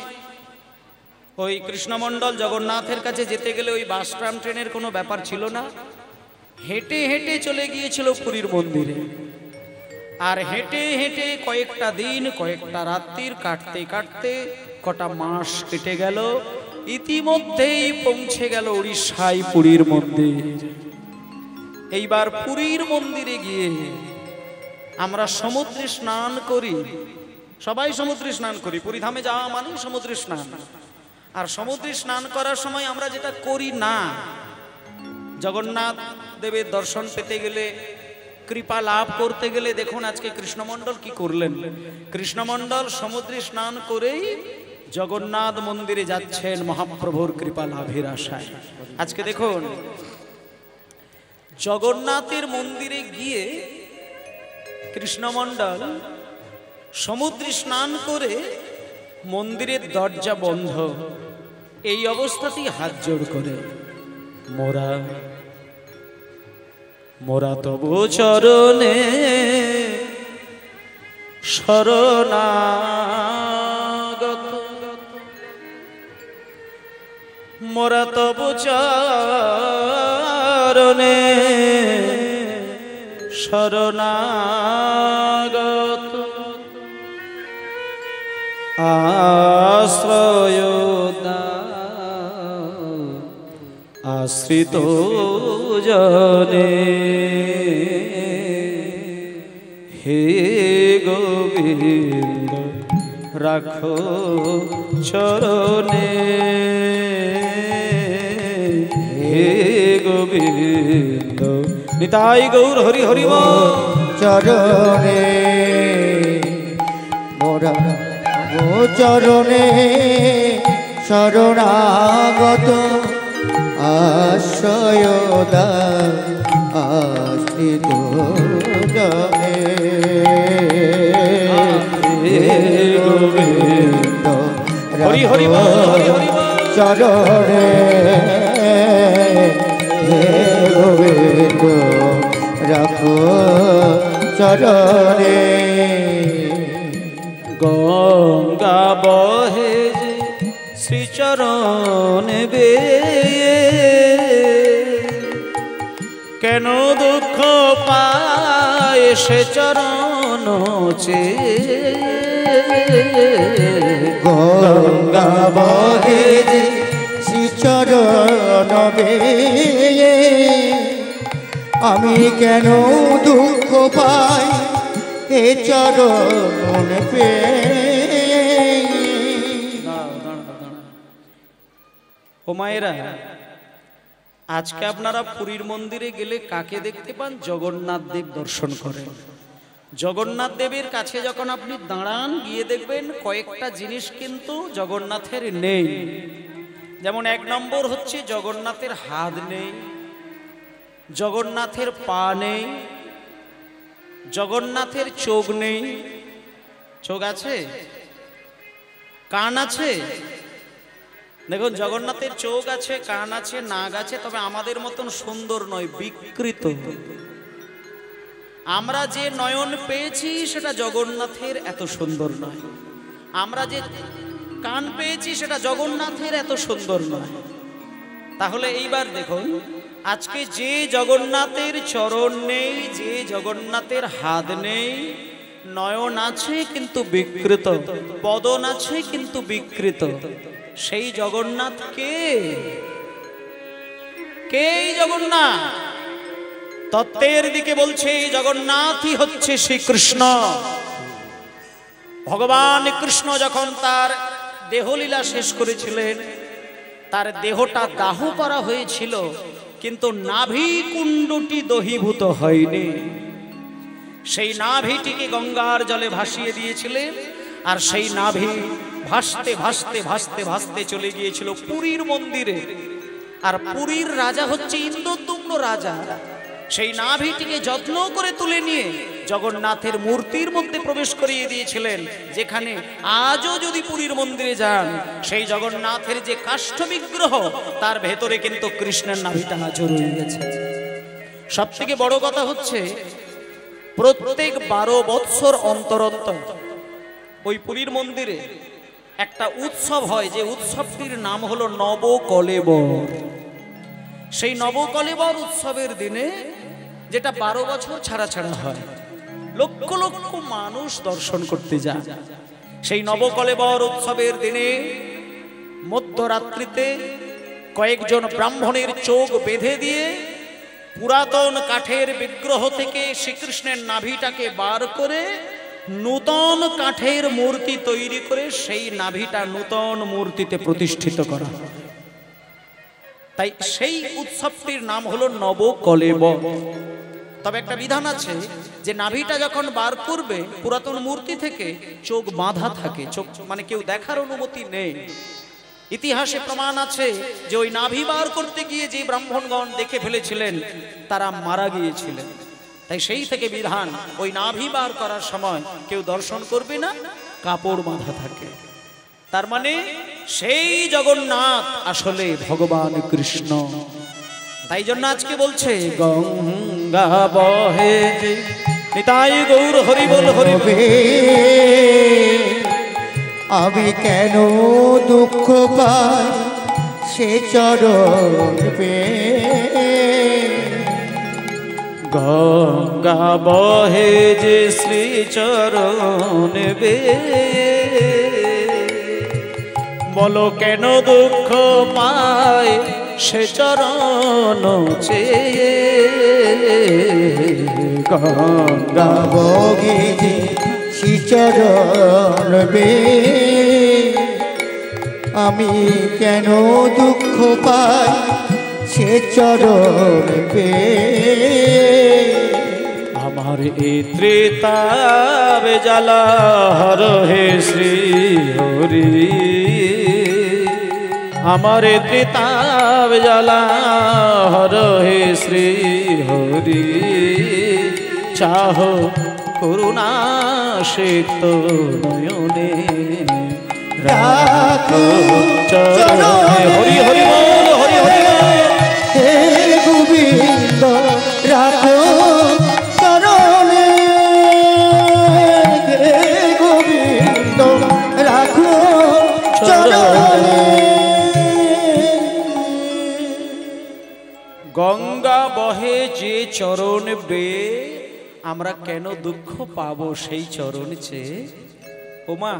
ওই কৃষ্ণমণ্ডল জগন্নাথের কাছে যেতে গেলে ওই বাস ট্রাম ট্রেনের কোনো ব্যাপার ছিল না, হেঁটে হেঁটে চলে গিয়েছিল পুরীর মন্দিরে। আর হেঁটে হেঁটে কয়েকটা দিন কয়েকটা রাত্রির কাটতে কাটতে কটা মাস কেটে গেল, ইতিমধ্যেই পৌঁছে গেল উড়িষ্যায় পুরীর মন্দির। এইবার পুরীর মন্দিরে গিয়ে আমরা সমুদ্রে স্নান করি, সবাই সমুদ্রে স্নান করি, পুরী ধামে যাওয়া মানে সমুদ্রে স্নান। আর সমুদ্রে স্নান করার সময় আমরা যেটা করি না, জগন্নাথ দেবের দর্শন পেতে গেলে, কৃপা লাভ করতে গেলে, দেখুন আজকে কৃষ্ণমণ্ডল কি করলেন। কৃষ্ণমণ্ডল সমুদ্রে স্নান করেই জগন্নাথ মন্দিরে যাচ্ছেন মহাপ্রভুর কৃপা লাভের আশায়। আজকে দেখুন জগন্নাথের মন্দিরে গিয়ে কৃষ্ণমণ্ডল সমুদ্রে স্নান করে মন্দিরের দরজা বন্ধ, এই অবস্থাতেই হাত জোড় করে মোরা মোরা তবু চরণে শরণাগত, মোরা তবু চরণে শরণাগত, আশ্রয় দাও আশ্রিত জনে, হে গোবিন্দ রাখো চরণে, হে গোবিন্দ নিতাই গৌর হরি হরি বল। চরণে মোরা চরণে শরণাগত, আশ্রয় দাও আশ্রিত জনে, গোবিন্দ হরি হরি বল হরি হরি বল। চরণে, হে গোবিন্দ রাখো চরণে, গঙ্গা বহে যে শ্রীচরণ বেয়ে, কেন দুঃখ পায় সে চরণ চেয়ে, গঙ্গা বহে যে শ্রীচরণ বেয়ে, আমি কেন দুঃখ পাই এ চরণ পেয়ে। ও মায়েরা, আজকে আপনারা পুরীর মন্দিরে গেলে কাকে দেখতে পান? জগন্নাথ দেব দর্শন করেন। জগন্নাথ দেবের কাছে যখন আপনি দাঁড়ান, গিয়ে দেখবেন কয়েকটা জিনিস কিন্তু জগন্নাথের নেই। যেমন 1 নম্বর হচ্ছে জগন্নাথের হাত নেই, জগন্নাথের পা নেই, জগন্নাথের চোখ নেই। চোখ আছে? কান আছে? দেখুন, জগন্নাথের চোখ আছে, কান আছে, নাক আছে, তবে আমাদের মতন সুন্দর নয়, বিকৃত। আমরা যে নয়ন পেয়েছি সেটা জগন্নাথের এত সুন্দর নয়, আমরা যে কান পেয়েছি সেটা জগন্নাথের এত সুন্দর নয়। তাহলে এইবার দেখুন, আজকে যে জগন্নাথের চরণ নেই, যে জগন্নাথের হাত নেই, নয়ন আছে কিন্তু বিকৃত, বদন আছে কিন্তু বিকৃত, সেই জগন্নাথ কে? কে এই জগন্নাথ? তত্ত্বের দিকে বলছে এই জগন্নাথই হচ্ছে শ্রীকৃষ্ণ। ভগবান কৃষ্ণ যখন তার দেহলীলা শেষ করেছিলেন, তার দেহটা দাহ করা হয়েছিল, কিন্তু নাভি কুণ্ডটি দহিভূত হয়নি। সেই নাভিটিকে গঙ্গার জলে ভাসিয়ে দিয়েছিলেন, আর সেই নাভি ভাসতে ভাসতে ভাসতে ভাসতে চলে গিয়েছিল পুরীর মন্দিরে। আর পুরীর রাজা হচ্ছে ইন্দ্রদ্যুম্ন রাজা। সেই নাভিটিকে যত্ন করে তুলে নিয়ে জগন্নাথের মূর্তির মধ্যে প্রবেশ করিয়ে দিয়েছিলেন, যেখানে আজও যদি পুরীর মন্দিরে যান, সেই জগন্নাথের যে কাষ্ঠ বিগ্রহ, তার ভেতরে কিন্তু কৃষ্ণের নাভিটা আজও রয়ে গেছে। সব থেকে বড় কথা হচ্ছে, প্রত্যেক 12 বৎসর অন্তর অন্তর ওই পুরীর মন্দিরে একটা উৎসব হয়, যে উৎসবটির নাম হলো নবকলেবর। সেই নবকলেবর উৎসবের দিনে, যেটা 12 বছর ছাড়া ছাড়া হয়, লক্ষ লক্ষ মানুষ দর্শন করতে যায়। সেই নবকলেবর উৎসবের দিনে মধ্যরাত্রিতে কয়েকজন ব্রাহ্মণের চোখ বেঁধে দিয়ে পুরাতন কাঠের বিগ্রহ থেকে শ্রীকৃষ্ণের নাভিটাকে বার করে নূতন কাঠের মূর্তি তৈরি করে সেই নাভিটা নূতন মূর্তিতে প্রতিষ্ঠিত করা। তাই সেই উৎসবটির নাম হলো নবকলেবর। তবে একটা বিধান আছে, যে নাভিটা যখন বার করবে পুরাতন মূর্তি থেকে, চোখ বাঁধা থাকে, চোখ মানে কেউ দেখার অনুমতি নেই। ইতিহাসে প্রমাণ আছে যে ওই নাভি বার করতে গিয়ে যে ব্রাহ্মণগণ দেখে ফেলেছিলেন, তারা মারা গিয়েছিলেন। তাই সেই থেকে বিধান, ওই নাভি বার করার সময় কেউ দর্শন করবে না, কাপড় বাঁধা থাকে। তার মানে সেই জগন্নাথ আসলে ভগবান কৃষ্ণ। তাই জন্য আজকে বলছে গঙ্গা বহে যে নিতাই গৌর হরি বল হরি বল। আমি কেন দুঃখ পাই সে চরণ পেয়ে। গঙ্গা বহে যে শ্রী চরণ বে, বলো কেন দুঃখ পায় সে চরণ চেয়ে। গঙ্গা বহে যে শ্রী চরণ বে, আমি কেন দুঃখ পাই সে চরণ পেয়ে। আমার এ ত্রেতাব জ্বালা হর হে শ্রী হরি, আমার এ ত্রেতাব জ্বালা হর হে শ্রী হরি। চাহ করুণা সিক্ত নয়নে রাখো চরণে। হরি হরি বল হরি হরি বল। হে গোবিন্দ রাখো চরণে, হে গোবিন্দ রাখো চরণে। গঙ্গা বহে যে চরণ বে, আমরা কেন দুঃখ পাবো সেই চরণ চেয়ে। ওমা,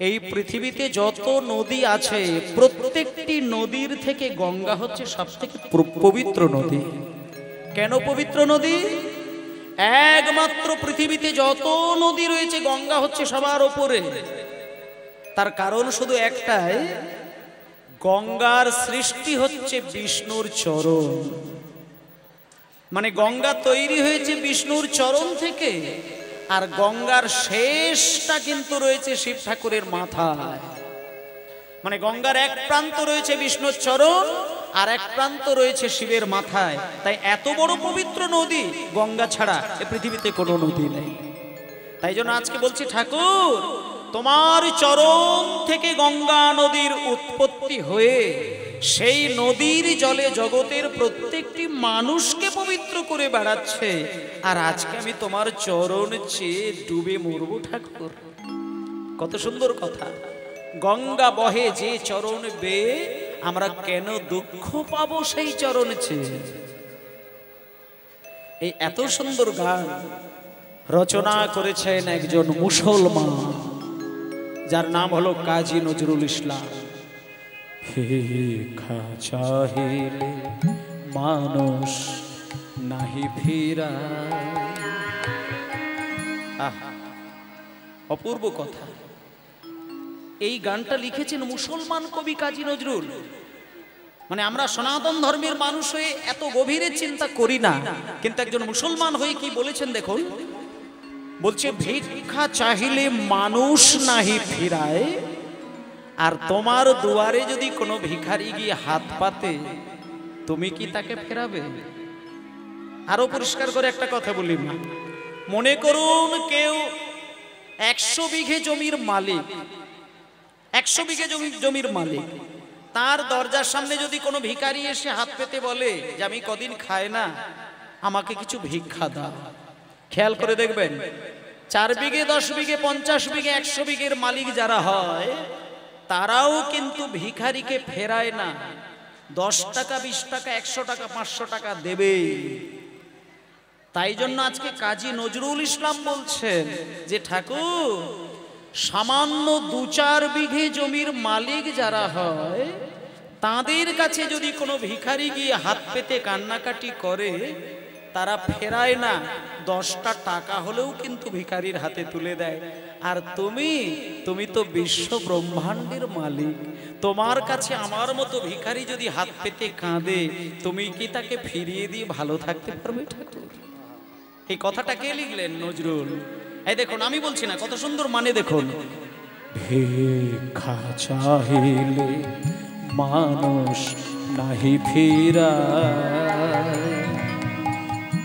এই পৃথিবীতে যত নদী আছে প্রত্যেকটি নদীর থেকে গঙ্গা হচ্ছে সবথেকে পবিত্র নদী। কেন পবিত্র নদী? একমাত্র পৃথিবীতে যত নদী রয়েছে গঙ্গা হচ্ছে সবার উপরে। তার কারণ শুধু একটাই, গঙ্গার সৃষ্টি হচ্ছে বিষ্ণুর চরণ। মানে গঙ্গা তৈরি হয়েছে বিষ্ণুর চরণ থেকে, আর গঙ্গার শেষটা কিন্তু রয়েছে শিব ঠাকুরের মাথায়। মানে গঙ্গার এক প্রান্ত রয়েছে বিষ্ণুর চরণ, আর এক প্রান্ত রয়েছে শিবের মাথায়। তাই এত বড় পবিত্র নদী গঙ্গা ছাড়া এ পৃথিবীতে কোনো নদী নেই। তাই জন্য আজকে বলছি ঠাকুর, তোমার চরণ থেকে গঙ্গা নদীর উৎপত্তি হয়ে সেই নদীর জলে জগতের প্রত্যেকটি মানুষকে পবিত্র করে বেড়াচ্ছে। আর আজকে আমি তোমার চরণ চেয়ে ডুবে মরবো ঠাকুর। কত সুন্দর কথা। গঙ্গা বহে যে চরণ বেয়ে, আমরা কেন দুঃখ পাবো সেই চরণ চেয়ে। এই এত সুন্দর গান রচনা করেছেন একজন মুসলমান, যার নাম হলো কাজী নজরুল ইসলাম। ভিক্ষা চাহিলে মানুষ নাহি ফিরায়। আহা, অপূর্ব কথা। এই গানটা লিখেছেন মুসলমান কবি কাজী নজরুল। মানে আমরা সনাতন ধর্মের মানুষ হয়ে এত গভীরে চিন্তা করি না, কিন্তু একজন মুসলমান হয়ে কি বলেছেন দেখুন। বলছে ভিক্ষা চাহিলে মানুষ নাহি ফিরায়, আর তোমার দুয়ারে যদি কোনো ভিখারি গিয়ে হাত পাতে, তুমি কি তাকে ফেরাবে? আরো পরিষ্কার করে একটা কথা বলি না, মনে করুন কেউ 100 বিঘে জমির মালিক, 100 বিঘে জমির মালিক, তার দরজার সামনে যদি কোনো ভিখারি এসে হাত পেতে বলে যে আমি কদিন খাই না, আমাকে কিছু ভিক্ষা দাও। খেয়াল করে দেখবেন 4 বিঘে 10 বিঘে 50 বিঘে 100 বিঘের মালিক যারা হয়, তারাও কিন্তু ভিখারিকে ফেরায় না। 10 টাকা 20 টাকা 100 টাকা 500 টাকা দেবে। তাই জন্য আজকে কাজী নজরুল ইসলাম বলছেন যে ঠাকুর, সামান্য 2-4 বিঘে জমির মালিক যারা হয়, তাদের কাছে যদি কোনো ভিখারি গিয়ে হাত পেতে কান্নাকাটি করে, তারা ফেরায় না, 10টা টাকা হলেও কিন্তু ভিখারির হাতে তুলে দেয়। আর তুমি তো বিশ্ব ব্রহ্মাণ্ডের মালিক, তোমার কাছে আমার মতো ভিখারি যদি হাত পেতে কাঁদে, তুমি কি তাকে ফিরিয়ে দিয়ে ভালো থাকতে পারবে ঠাকুর? এই কথাটা কে লিখলেন? নজরুল। এই দেখুন, আমি বলছি না, কত সুন্দর মানে দেখুন। ভিক্ষা চাহিলে মানুষ নাহি ফিরায়,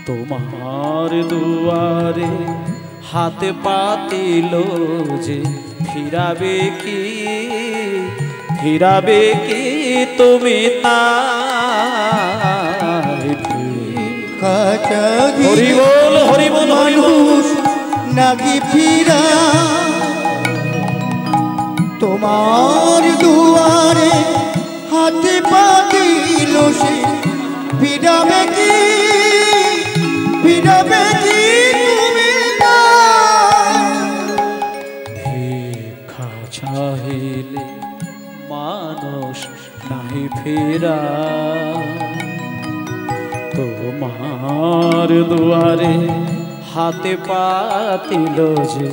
তোমার দুয়ারে হাতে পাতিল যে ফিরাবে কি তুমি তার হরি বল হরি বল মানুষ নাকি ফিরা তোমার দুয়ারে হাতে পাতিল সে ফিরাবে কি তুমি ভিক্ষা চাহিলে মানুষ নাহি ফেরা তোমার দুয়ারে হাতে পাতিল যে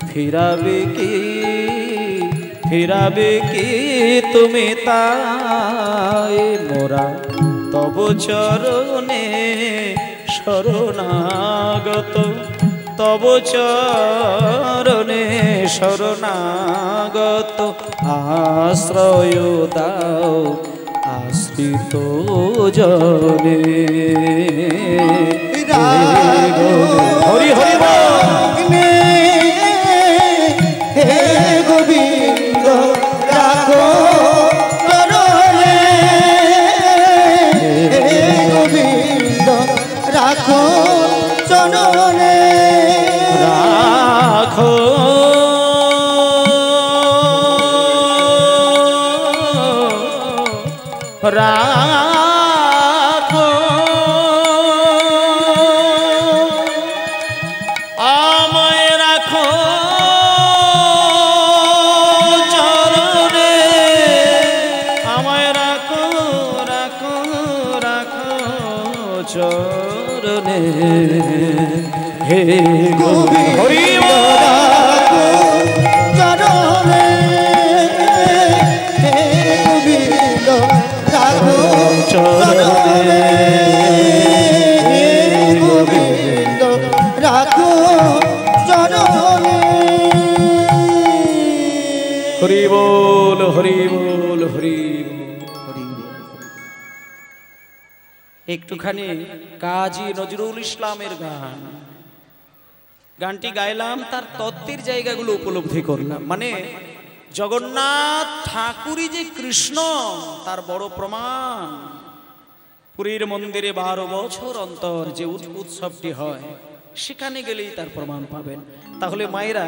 ফিরাবে কি তুমি তাই মোরা তব চরণে শরণাগত তব চরণে শরণাগত আশ্রয় দাও আশ্রিত জনে হরি হরি হে গোবিন্দ রাখো চরণে হে গোবিন্দ রাখো চরণে রাখো রাখো আমায় রাখো চরণে আমায় রাখো রাখো রাখো চরণে হে গোবিন্দ হরি চরণে হে গোবিন্দ রাখো চরণে হে গোবিন্দ রাখো চরণে হরি বল হরি বল হরি একটুখানি কাজী নজরুল ইসলামের গানটি গাইলাম, তার তত্ত্বের জায়গাগুলো উপলব্ধি করলাম। মানে জগন্নাথ ঠাকুরই যে কৃষ্ণ তার বড় প্রমাণ। পুরীর মন্দিরে 12 বছর অন্তর যে উৎসবটি হয় সেখানে গেলেই তার প্রমাণ পাবেন। তাহলে মায়েরা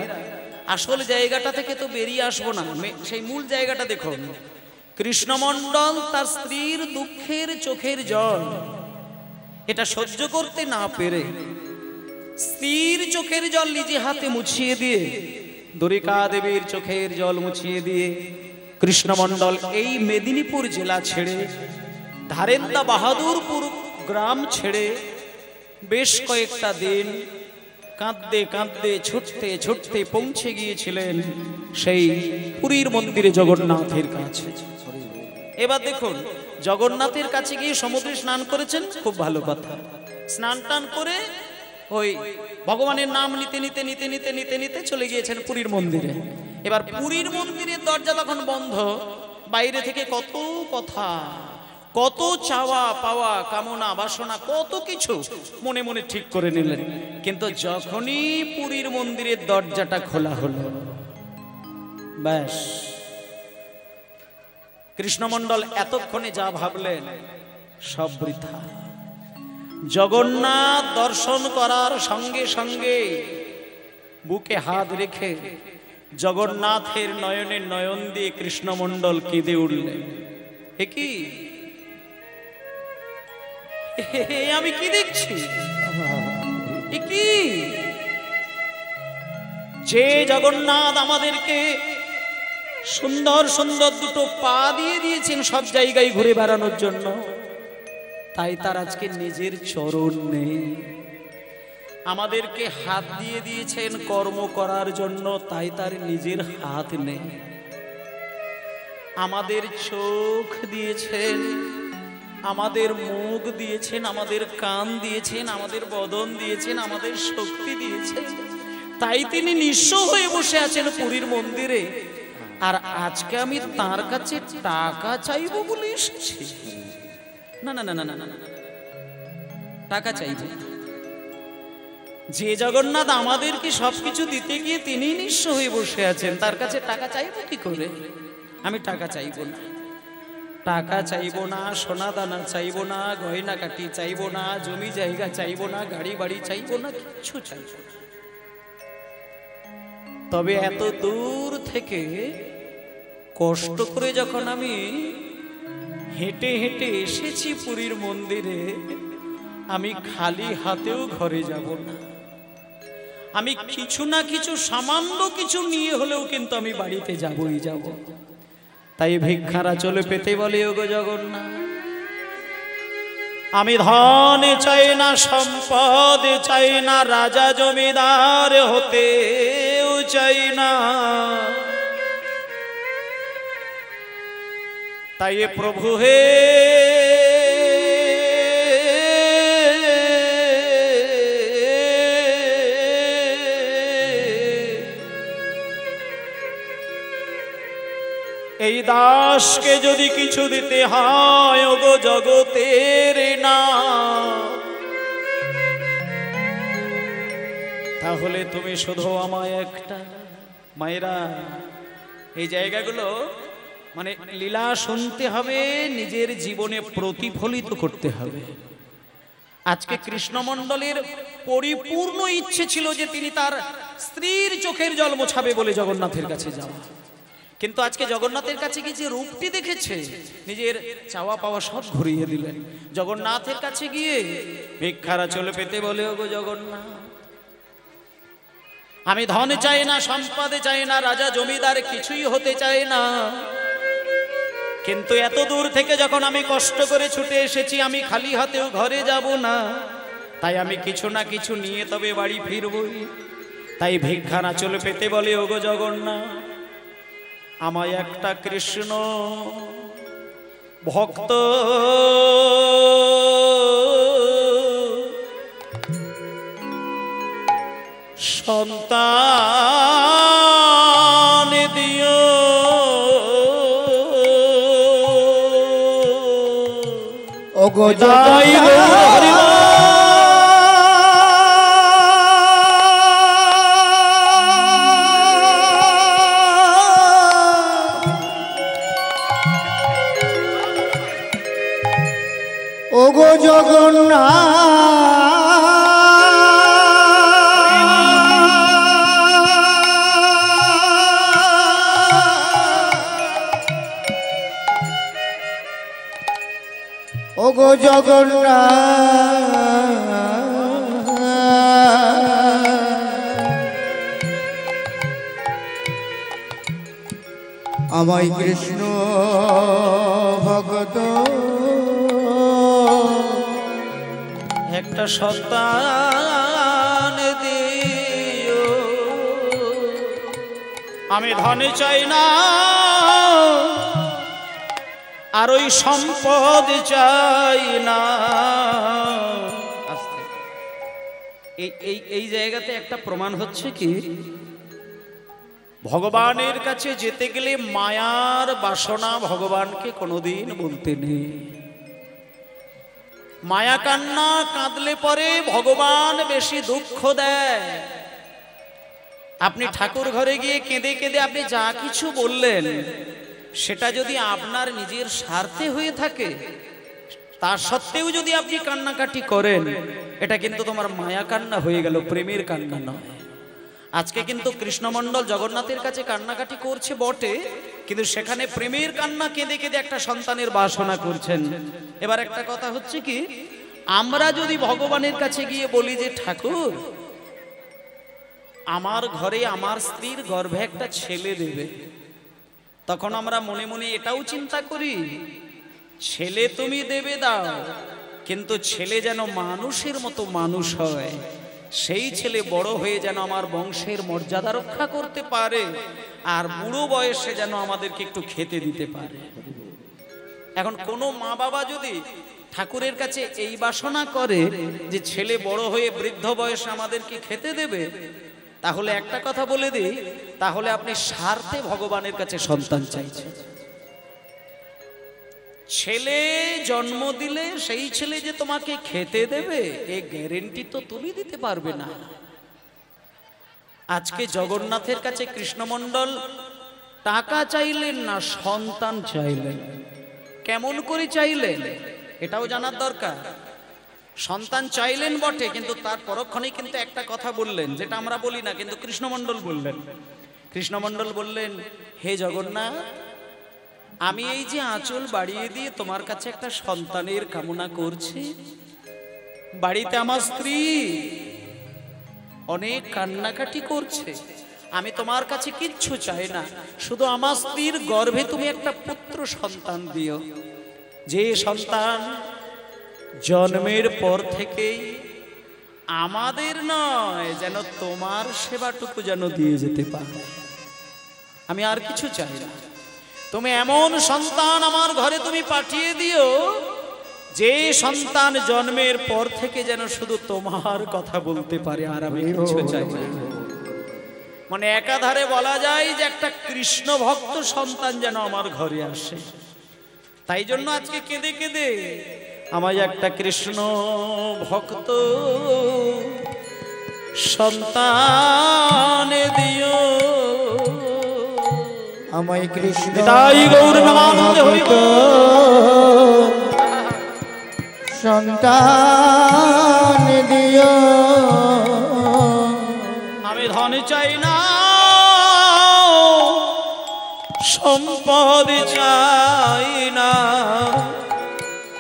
আসল জায়গাটা থেকে তো বেরিয়ে আসবো না, সেই মূল জায়গাটা দেখুন। কৃষ্ণমণ্ডল তার স্ত্রীর দুঃখের চোখের জল এটা সহ্য করতে না পেরে স্ত্রীর চোখের জল নিজে হাতে মুছিয়ে দিয়ে, দ্বারিকা দেবীর চোখের জল মুছিয়ে দিয়ে কৃষ্ণমণ্ডল এই মেদিনীপুর জেলা ছেড়ে ধারেন্দা বাহাদুরপুর গ্রাম ছেড়ে বেশ কয়েকটা দিন কাঁদতে কাঁদতে ছুটতে ছুটতে পৌঁছে গিয়েছিলেন সেই পুরীর মন্দিরে জগন্নাথের কাছে। এবার দেখুন, জগন্নাথের কাছে গিয়ে সমুদ্রে স্নান করেছেন, খুব ভালো কথা। স্নান টান করে ওই ভগবানের নাম নিতে নিতে নিতে নিতে নিতে নিতে চলে গিয়েছেন পুরীর মন্দিরে। এবার পুরীর মন্দিরের দরজা তখন বন্ধ, বাইরে থেকে কত কথা, কত চাওয়া পাওয়া, কামনা বাসনা, কত কিছু মনে মনে ঠিক করে নিলেন। কিন্তু যখনই পুরীর মন্দিরের দরজাটা খোলা হলো, ব্যাস কৃষ্ণমণ্ডল এতক্ষণে যা ভাবলেন সব বৃথা। জগন্নাথ দর্শন করার সঙ্গে সঙ্গে বুকে হাত রেখে জগন্নাথের নয়নে নয়ন দিয়ে কৃষ্ণমণ্ডল কেঁদে উঠলেন। হে কি, আমি কি দেখছি? কি যে জগন্নাথ আমাদেরকে সুন্দর সুন্দর দুটো পা দিয়ে দিয়েছেন সব জায়গায় ঘুরে বেড়ানোর জন্য, তাই তার আজকে নিজের চরণ নেই। আমাদেরকে হাত দিয়ে দিয়েছেন কর্ম করার জন্য, তাই তার নিজের হাত নেই। আমাদের চোখ দিয়েছেন, আমাদের মুখ দিয়েছেন, আমাদের কান দিয়েছেন, আমাদের বদন দিয়েছেন, আমাদের শক্তি দিয়েছেন, তাই তিনি নিঃস্ব হয়ে বসে আছেন পুরীর মন্দিরে। আর আজকে আমি তার কাছে টাকা চাইবো বলে এসেছি? না না না না না না, টাকা চাইব, যে জগন্নাথ আমাদেরকে সবকিছু দিতে গিয়ে তিনি নিঃস্ব হয়ে বসে আছেন, তার কাছে টাকা চাইবো কি করে? আমি টাকা চাইবো না, টাকা চাইবো না, সোনা দানা চাইবো না, গয়না কাটি চাইবো না, জমি জায়গা চাইবো না, গাড়ি বাড়ি চাইবো না, কিচ্ছু চাইবো না। তবে এত দূর থেকে কষ্ট করে যখন আমি হেঁটে হেঁটে এসেছি পুরীর মন্দিরে, আমি খালি হাতেও ঘরে যাব না। আমি কিছু না কিছু সামান্য কিছু নিয়ে হলেও কিন্তু আমি বাড়িতে যাবই যাব। তাই ভিক্ষারা চলে পেতে বলে, ওগো জগন্নাথ, আমি ধন চাই না, সম্পদ চাই না, রাজা জমিদার হতেও চাই না। তাই প্রভু হে, এই দাসকে যদি কিছু দিতে হয়, ওগো জগতের না, তাহলে তুমি শুধু আমায় একটা। মায়েরা, এই জায়গাগুলো মানে লীলা শুনতে হবে, নিজের জীবনে প্রতিফলিত করতে হবে। আজকে কৃষ্ণমণ্ডলের পরিপূর্ণ ইচ্ছে ছিল যে তিনি তার স্ত্রীর চোখের জল মোছাবে বলে জগন্নাথের কাছে যাওয়া, কিন্তু আজকে জগন্নাথের কাছে গিয়ে যে রূপটি দেখেছে, নিজের চাওয়া পাওয়া সব ঘুরিয়ে দিলেন। জগন্নাথের কাছে গিয়ে ভিক্ষারা চলে পেতে বলে, ওগো জগন্নাথ, আমি ধন চাই না, সম্পদ চাই না, রাজা জমিদার কিছুই হতে চাই না, কিন্তু এত দূর থেকে যখন আমি কষ্ট করে ছুটে এসেছি, আমি খালি হাতেও ঘরে যাব না। তাই আমি কিছু না কিছু নিয়ে তবে বাড়ি ফিরবই। তাই ভিক্ষারা চলে পেতে বলে, ওগো জগন্নাথ, আমায় একটা কৃষ্ণ ভক্ত সন্তান দিও, ওগো ওগো জগন্নাথ, ওগো জগন্নাথ, আমায় কৃষ্ণ ভগত একটা সন্তান দিও। আমি ধন চাই না, আর ওই সম্পদ চাই না। এই জায়গাতে একটা প্রমাণ হচ্ছে কি, ভগবানের কাছে যেতে গেলে মায়ার বাসনা ভগবানকে কোনোদিন বলতে নেই। মায়া কান্না কাঁদলে পরে ভগবান বেশি দুঃখ দেয়। আপনি ঠাকুর ঘরে গিয়ে কেঁদে কেঁদে আপনি যা কিছু বললেন, সেটা যদি আপনার নিজের স্বার্থে হয়ে থাকে, তার সত্ত্বেও যদি আপনি কান্নাকাটি করেন, এটা কিন্তু তোমার মায়া কান্না হয়ে গেল, প্রেমের কান্না নয়। আজকে কিন্তু কৃষ্ণমণ্ডল জগন্নাথের কাছে কান্নাকাটি করছে বটে, কিন্তু সেখানে প্রেমের কান্না কেঁদে কেঁদে একটা সন্তানের বাসনা করছেন। এবার একটা কথা হচ্ছে কি, আমরা যদি ভগবানের কাছে গিয়ে বলি যে ঠাকুর, আমার ঘরে আমার স্ত্রীর গর্ভে একটা ছেলে দেবে, তখন আমরা মনে মনে এটাও চিন্তা করি, ছেলে তুমি দেবে দাও, কিন্তু ছেলে যেন মানুষের মতো মানুষ হয়, সেই ছেলে বড় হয়ে যেন আমার বংশের মর্যাদা রক্ষা করতে পারে, আর বুড়ো বয়সে যেন আমাদেরকে একটু খেতে দিতে পারে। এখন কোনো মা বাবা যদি ঠাকুরের কাছে এই বাসনা করে যে ছেলে বড় হয়ে বৃদ্ধ বয়সে আমাদেরকে খেতে দেবে, তাহলে একটা কথা বলে দিই, তাহলে আপনি স্বার্থে ভগবানের কাছে সন্তান চাইছেন। ছেলে জন্ম দিলে সেই ছেলে যে তোমাকে খেতে দেবে এ গ্যারেন্টি তো তুমি দিতে পারবে না। আজকে জগন্নাথের কাছে কৃষ্ণমণ্ডল টাকা চাইলেন না, সন্তান চাইলেন। কেমন করে চাইলেন এটাও জানার দরকার। সন্তান চাইলেন বটে, কিন্তু তার পরক্ষণেই কিন্তু একটা কথা বললেন, যেটা আমরা বলি না, কিন্তু কৃষ্ণমণ্ডল বললেন। কৃষ্ণমণ্ডল বললেন, হে জগন্নাথ, আমি এই যে আঁচল বাড়িয়ে দিয়ে তোমার কাছে একটা সন্তানের কামনা করছি, বাড়িতে আমার স্ত্রী অনেক কান্নাকাটি করছে, আমি তোমার কাছে কিচ্ছু চাই না, শুধু আমার স্ত্রীর গর্ভে তুমি একটা পুত্র সন্তান দিও, যে সন্তান জন্মের পর থেকেই আমাদের নয় যেন তোমার সেবাটুকু যেন দিয়ে যেতে পারে। আমি আর কিছু চাই না, তুমি এমন সন্তান আমার ঘরে তুমি পাঠিয়ে দিও যে সন্তান জন্মের পর থেকে যেন শুধু তোমার কথা বলতে পারে, আর আমি কিছু চাই না। মানে একাধারে বলা যায় যে একটা কৃষ্ণ ভক্ত সন্তান যেন আমার ঘরে আসে। তাই জন্য আজকে কেঁদে কেঁদে আমায় একটা কৃষ্ণ ভক্ত সন্তান দিও, আমায় কৃষ্ণ তাই গৌর নামানন্দে হইব সন্তান দিও। আমি ধন চাই না, সম্পদ চাই না,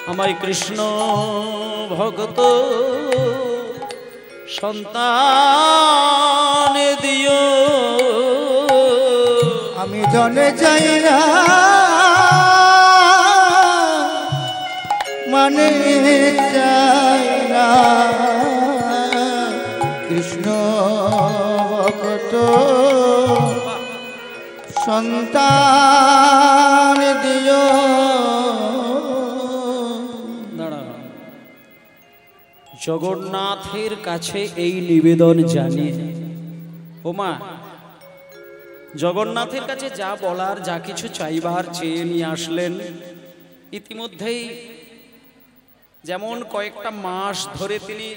আমায় কৃষ্ণ ভক্ত সন্তান দিও। আমি ধনে চাই না, মানে চাই না, কৃষ্ণ ভক্ত সন্তান দিও। জগন্নাথের কাছে এই নিবেদন জানিয়ে, ওমা জগন্নাথের কাছে যা বলার, যা কিছু চাইবার চেয়ে নিয়ে আসলেন। ইতিমধ্যেই যেমন কয়েকটা মাস ধরে তিনি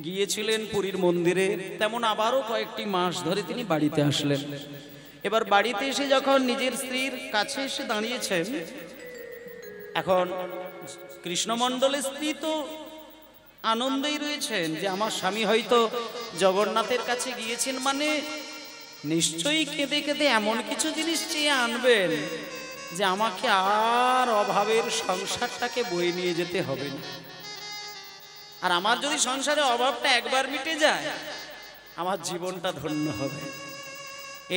গিয়েছিলেন পুরীর মন্দিরে, তেমন আবারও কয়েকটি মাস ধরে তিনি বাড়িতে আসলেন। এবার বাড়িতে এসে যখন নিজের স্ত্রীর কাছে এসে দাঁড়িয়েছেন, এখন কৃষ্ণমণ্ডলের স্ত্রী তো আনন্দেই রয়েছেন যে আমার স্বামী হয়তো জগন্নাথের কাছে গিয়েছেন, মানে নিশ্চয়ই কেঁদে কেঁদে এমন কিছু জিনিস চেয়ে আনবেন যে আমাকে আর অভাবের সংসারটাকে বয়ে নিয়ে যেতে হবে না। আর আমার যদি সংসারে অভাবটা একবার মিটে যায়, আমার জীবনটা ধন্য হবে।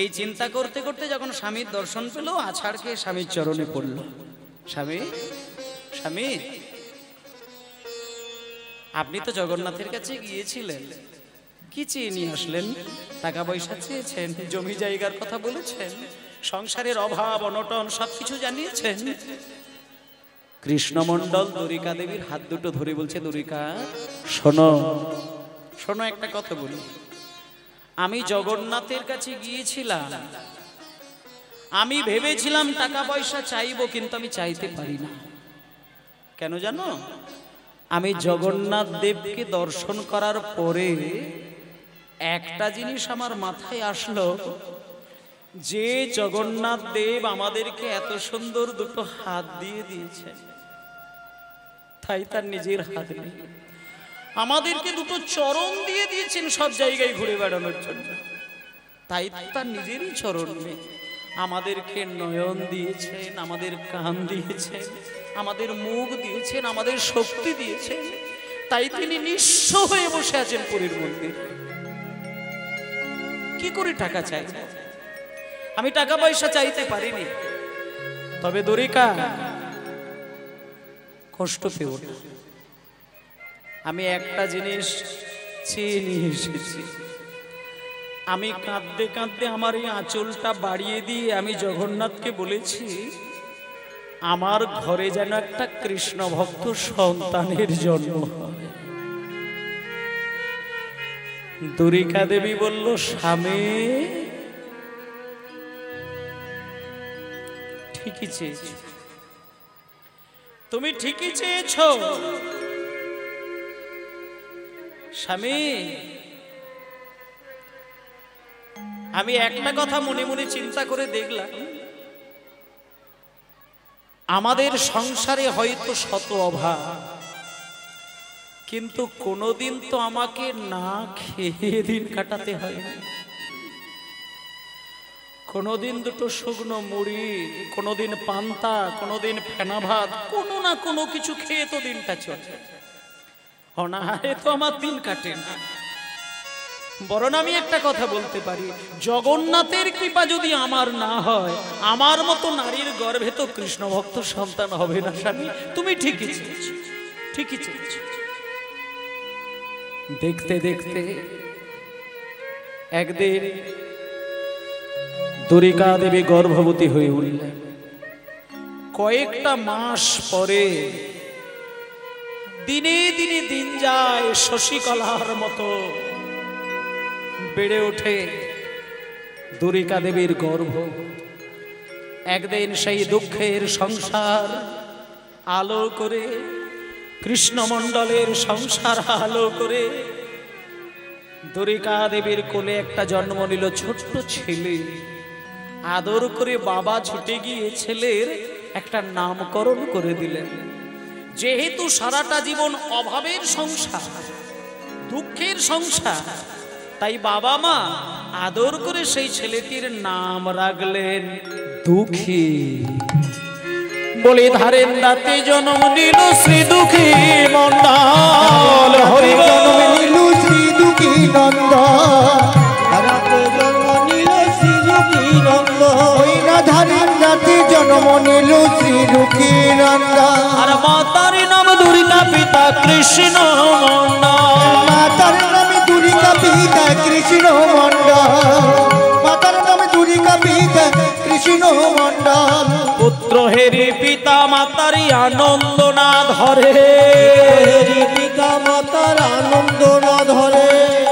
এই চিন্তা করতে করতে যখন স্বামীর দর্শন পেল, আছাড় খেয়ে স্বামীর চরণে পড়ল। স্বামী, স্বামী, আপনি তো জগন্নাথের কাছে গিয়েছিলেন, কি চেয়ে নিয়ে আসলেন? টাকা পয়সা চেয়েছেন, জমি জায়গার কথা বলেছেন, সংসারের অভাব অনটন সবকিছু জানিয়েছেন। কৃষ্ণমণ্ডল দ্বারিকা দেবীর হাত দুটো ধরে বলছে, দ্বারিকা শোনো, শোনো একটা কথা বলি। আমি জগন্নাথের কাছে গিয়েছিলাম, আমি ভেবেছিলাম টাকা পয়সা চাইবো, কিন্তু আমি চাইতে পারি না। কেন জানো? আমি জগন্নাথ দেবকে দর্শন করার পরে একটা জিনিস আমার মাথায় আসলো, যে জগন্নাথ দেব আমাদেরকে এত সুন্দর দুটো হাত দিয়ে দিয়েছেন, তাই তার নিজের হাত নেই, আমাদেরকে দুটো চরণ দিয়ে দিয়েছেন সব জায়গায় ঘুরে বেড়ানোর জন্য, তাই তার নিজেরই চরণ নেই। আমাদেরকে নয়ন দিয়েছেন, আমাদের কান দিয়েছেন, আমাদের মুখ দিয়েছেন, আমাদের শক্তি দিয়েছেন, তাই তিনি নিঃস্ব হয়ে বসে আছেন পুরীর মন্দিরে। কি করে টাকা চাই? আমি টাকা পয়সা চাইতে পারিনি, তবে দ্বারিকা কষ্ট পেও না, আমি একটা জিনিস চেয়ে নিয়ে এসেছি। আমি কাঁদতে কাঁদতে আমার এই আঁচলটা বাড়িয়ে দিয়ে আমি জগন্নাথকে বলেছি, আমার ঘরে যেন একটা কৃষ্ণ ভক্ত সন্তানের জন্ম হয়। দ্বারিকা দেবী বলল, স্বামী ঠিকই চেয়েছি, তুমি ঠিকই চেয়েছ স্বামী। আমি একটা কথা মনে মনে চিন্তা করে দেখলাম, আমাদের সংসারে হয়তো শত অভাব, কিন্তু কোনোদিন তো আমাকে না খেয়ে দিন কাটাতে হয়নি। কোনোদিন দুটো শুকনো মুড়ি, কোনোদিন পান্তা, কোনোদিন ফেনা ভাত, কোনো না কোনো কিছু খেয়ে তো দিনটা চলে। অনাহারে তো আমার দিন কাটে না। বরং আমি একটা কথা বলতে পারি, জগন্নাথের কৃপা যদি আমার না হয়, আমার মতো নারীর গর্ভে তো কৃষ্ণ ভক্ত সন্তান হবে না। স্বামী তুমি ঠিকই চেয়েছ, ঠিকই চেয়েছ। দেখতে দেখতে একদিন দ্বারিকা দেবী গর্ভবতী হয়ে উঠলেন। কয়েকটা মাস পরে দিনে দিনে দিন যায়, শশীকলার মতো বেড়ে ওঠে দ্বারিকা দেবীর গর্ভ। একদিন সেই দুঃখের সংসার আলো করে, কৃষ্ণমণ্ডলের সংসার আলো করে দ্বারিকা দেবীর কোলে একটা জন্ম নিল ছোট্ট ছেলে। আদর করে বাবা ছুটে গিয়ে ছেলের একটা নামকরণ করে দিলেন। যেহেতু সারাটা জীবন অভাবের সংসার, দুঃখের সংসার, তাই বাবা মা আদর করে সেই ছেলেটির নাম রাখলেন দুঃখী। বলে ধারেন রাতে জন্ম নিল শ্রী দুঃখী মন্ডল। হরি জন্ম নিল শ্রী দুঃখী নন্দ, রাতে জন্ম নিল শ্রী দুঃখী নন্দ। ওই রাধারীর রাতে জন্ম নিল শ্রী দুঃখী নন্দ। আর মাতার নাম দুর্গা, পিতা কৃষ্ণ মন্ডল। মাতার নামে দুর্গা, পিতা কৃষ্ণ মন্ডল। মাতার নামে দুর্গা, পিতা কৃষ্ণ মন্ডল। পুত্র হেরি পিতা মাতারি আনন্দ না ধরে, পিতা মাতার আনন্দ না ধরে।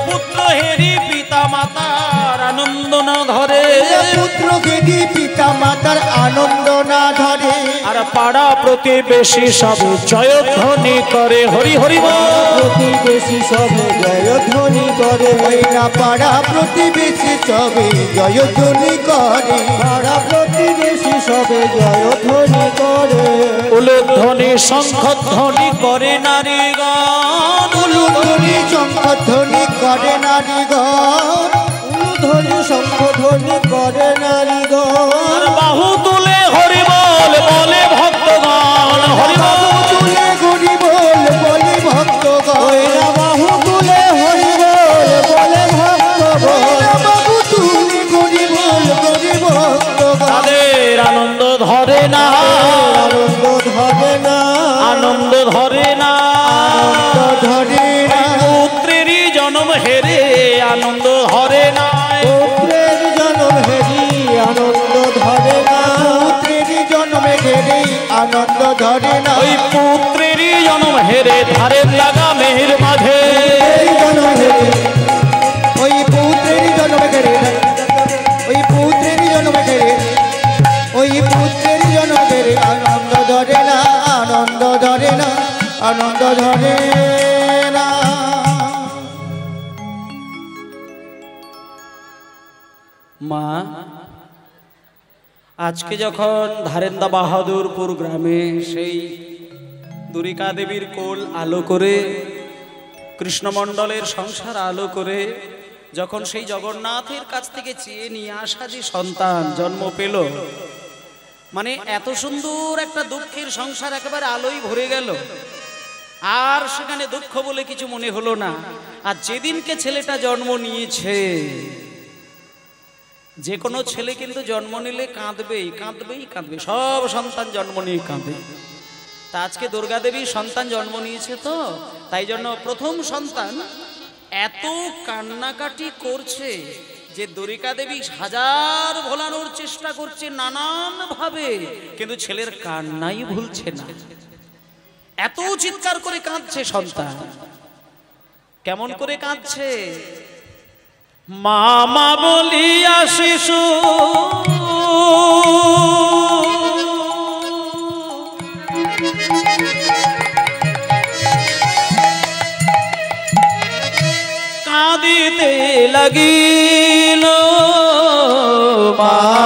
পুত্র হেরি পিতা মাতার আনন্দ না ধরে। পুত্র খেদি পিতা মাতার আনন্দ না ধরে। আর পাড়া প্রতিবেশী সবে জয়ধ্বনি করে হরি হরি বল। প্রতিবেশী সবে জয়ধ্বনি করে। না পাড়া প্রতিবেশী সবে জয়ধ্বনি করে। পাড়া প্রতিবেশী সবে জয়ধ্বনি করে। উলুধ্বনি শঙ্খধ্বনি করে নারীগণ। উলুধ্বনি শঙ্খধ্বনি করে নারীগণ। উলুধ্বনি শঙ্খধ্বনি করে নারীগণ। বাহু তুলে হরি বল বলে ভক্তগণ। হরি বল তুলে হরি বল বলে ভক্তগণ। বাহু তুলে হরি বল বলে ভক্তগণ। বাহু তুলে হরি বল বলে ভক্তগণ। তাদের আনন্দ ধরে না, আনন্দ ধরে না, আনন্দ ধরে না, আনন্দ ধরে না। পুত্রেরই জন্ম হেরে আনন্দ ধরে না। পুত্রের জন্ম হেরি আনন্দ ধরে না। পুত্রের জন্মে ঘেরে আনন্দ ধরে না। ওই পুত্রেরই জন্ম হেরে ধারের লাগা মেহের মাঝে। ওই পুত্রের জন্মে ঘেরে, ওই পুত্রের জন্মে ঘেরে, ওই পুত্রের জন্ম ঘেরে আনন্দ ধরে না, আনন্দ ধরে না, আনন্দ ধরে না। মা, আজকে যখন ধারেন্দা বাহাদুরপুর গ্রামে সেই দ্বারিকা দেবীর কোল আলো করে, কৃষ্ণমণ্ডলের সংসার আলো করে, যখন সেই জগন্নাথের কাছ থেকে চেয়ে নিয়ে আসা যে সন্তান জন্ম পেল, মানে এত সুন্দর একটা দুঃখের সংসার একেবারে আলোয় ভরে গেল। আর সেখানে দুঃখ বলে কিছু মনে হলো না। আর যেদিনকে ছেলেটা জন্ম নিয়েছে, যে কোনো ছেলে কিন্তু জন্ম নিলে কাঁদবেই কাঁদবেই কাঁদবে, সব সন্তান জন্ম নিয়ে কাঁদে। তা আজকে দুর্গা দেবী সন্তান জন্ম নিয়েছে, তো তাই জন্য প্রথম সন্তান এত কান্নাকাটি করছে যে দ্বারিকা দেবী হাজার ভোলানোর চেষ্টা করছে নানান ভাবে, কিন্তু ছেলের কান্নাই ভুলছে না। এত চিৎকার করে কাঁদছে সন্তান। কেমন করে কাঁদছে? মামা বলিয়া শিশু লাগিল মা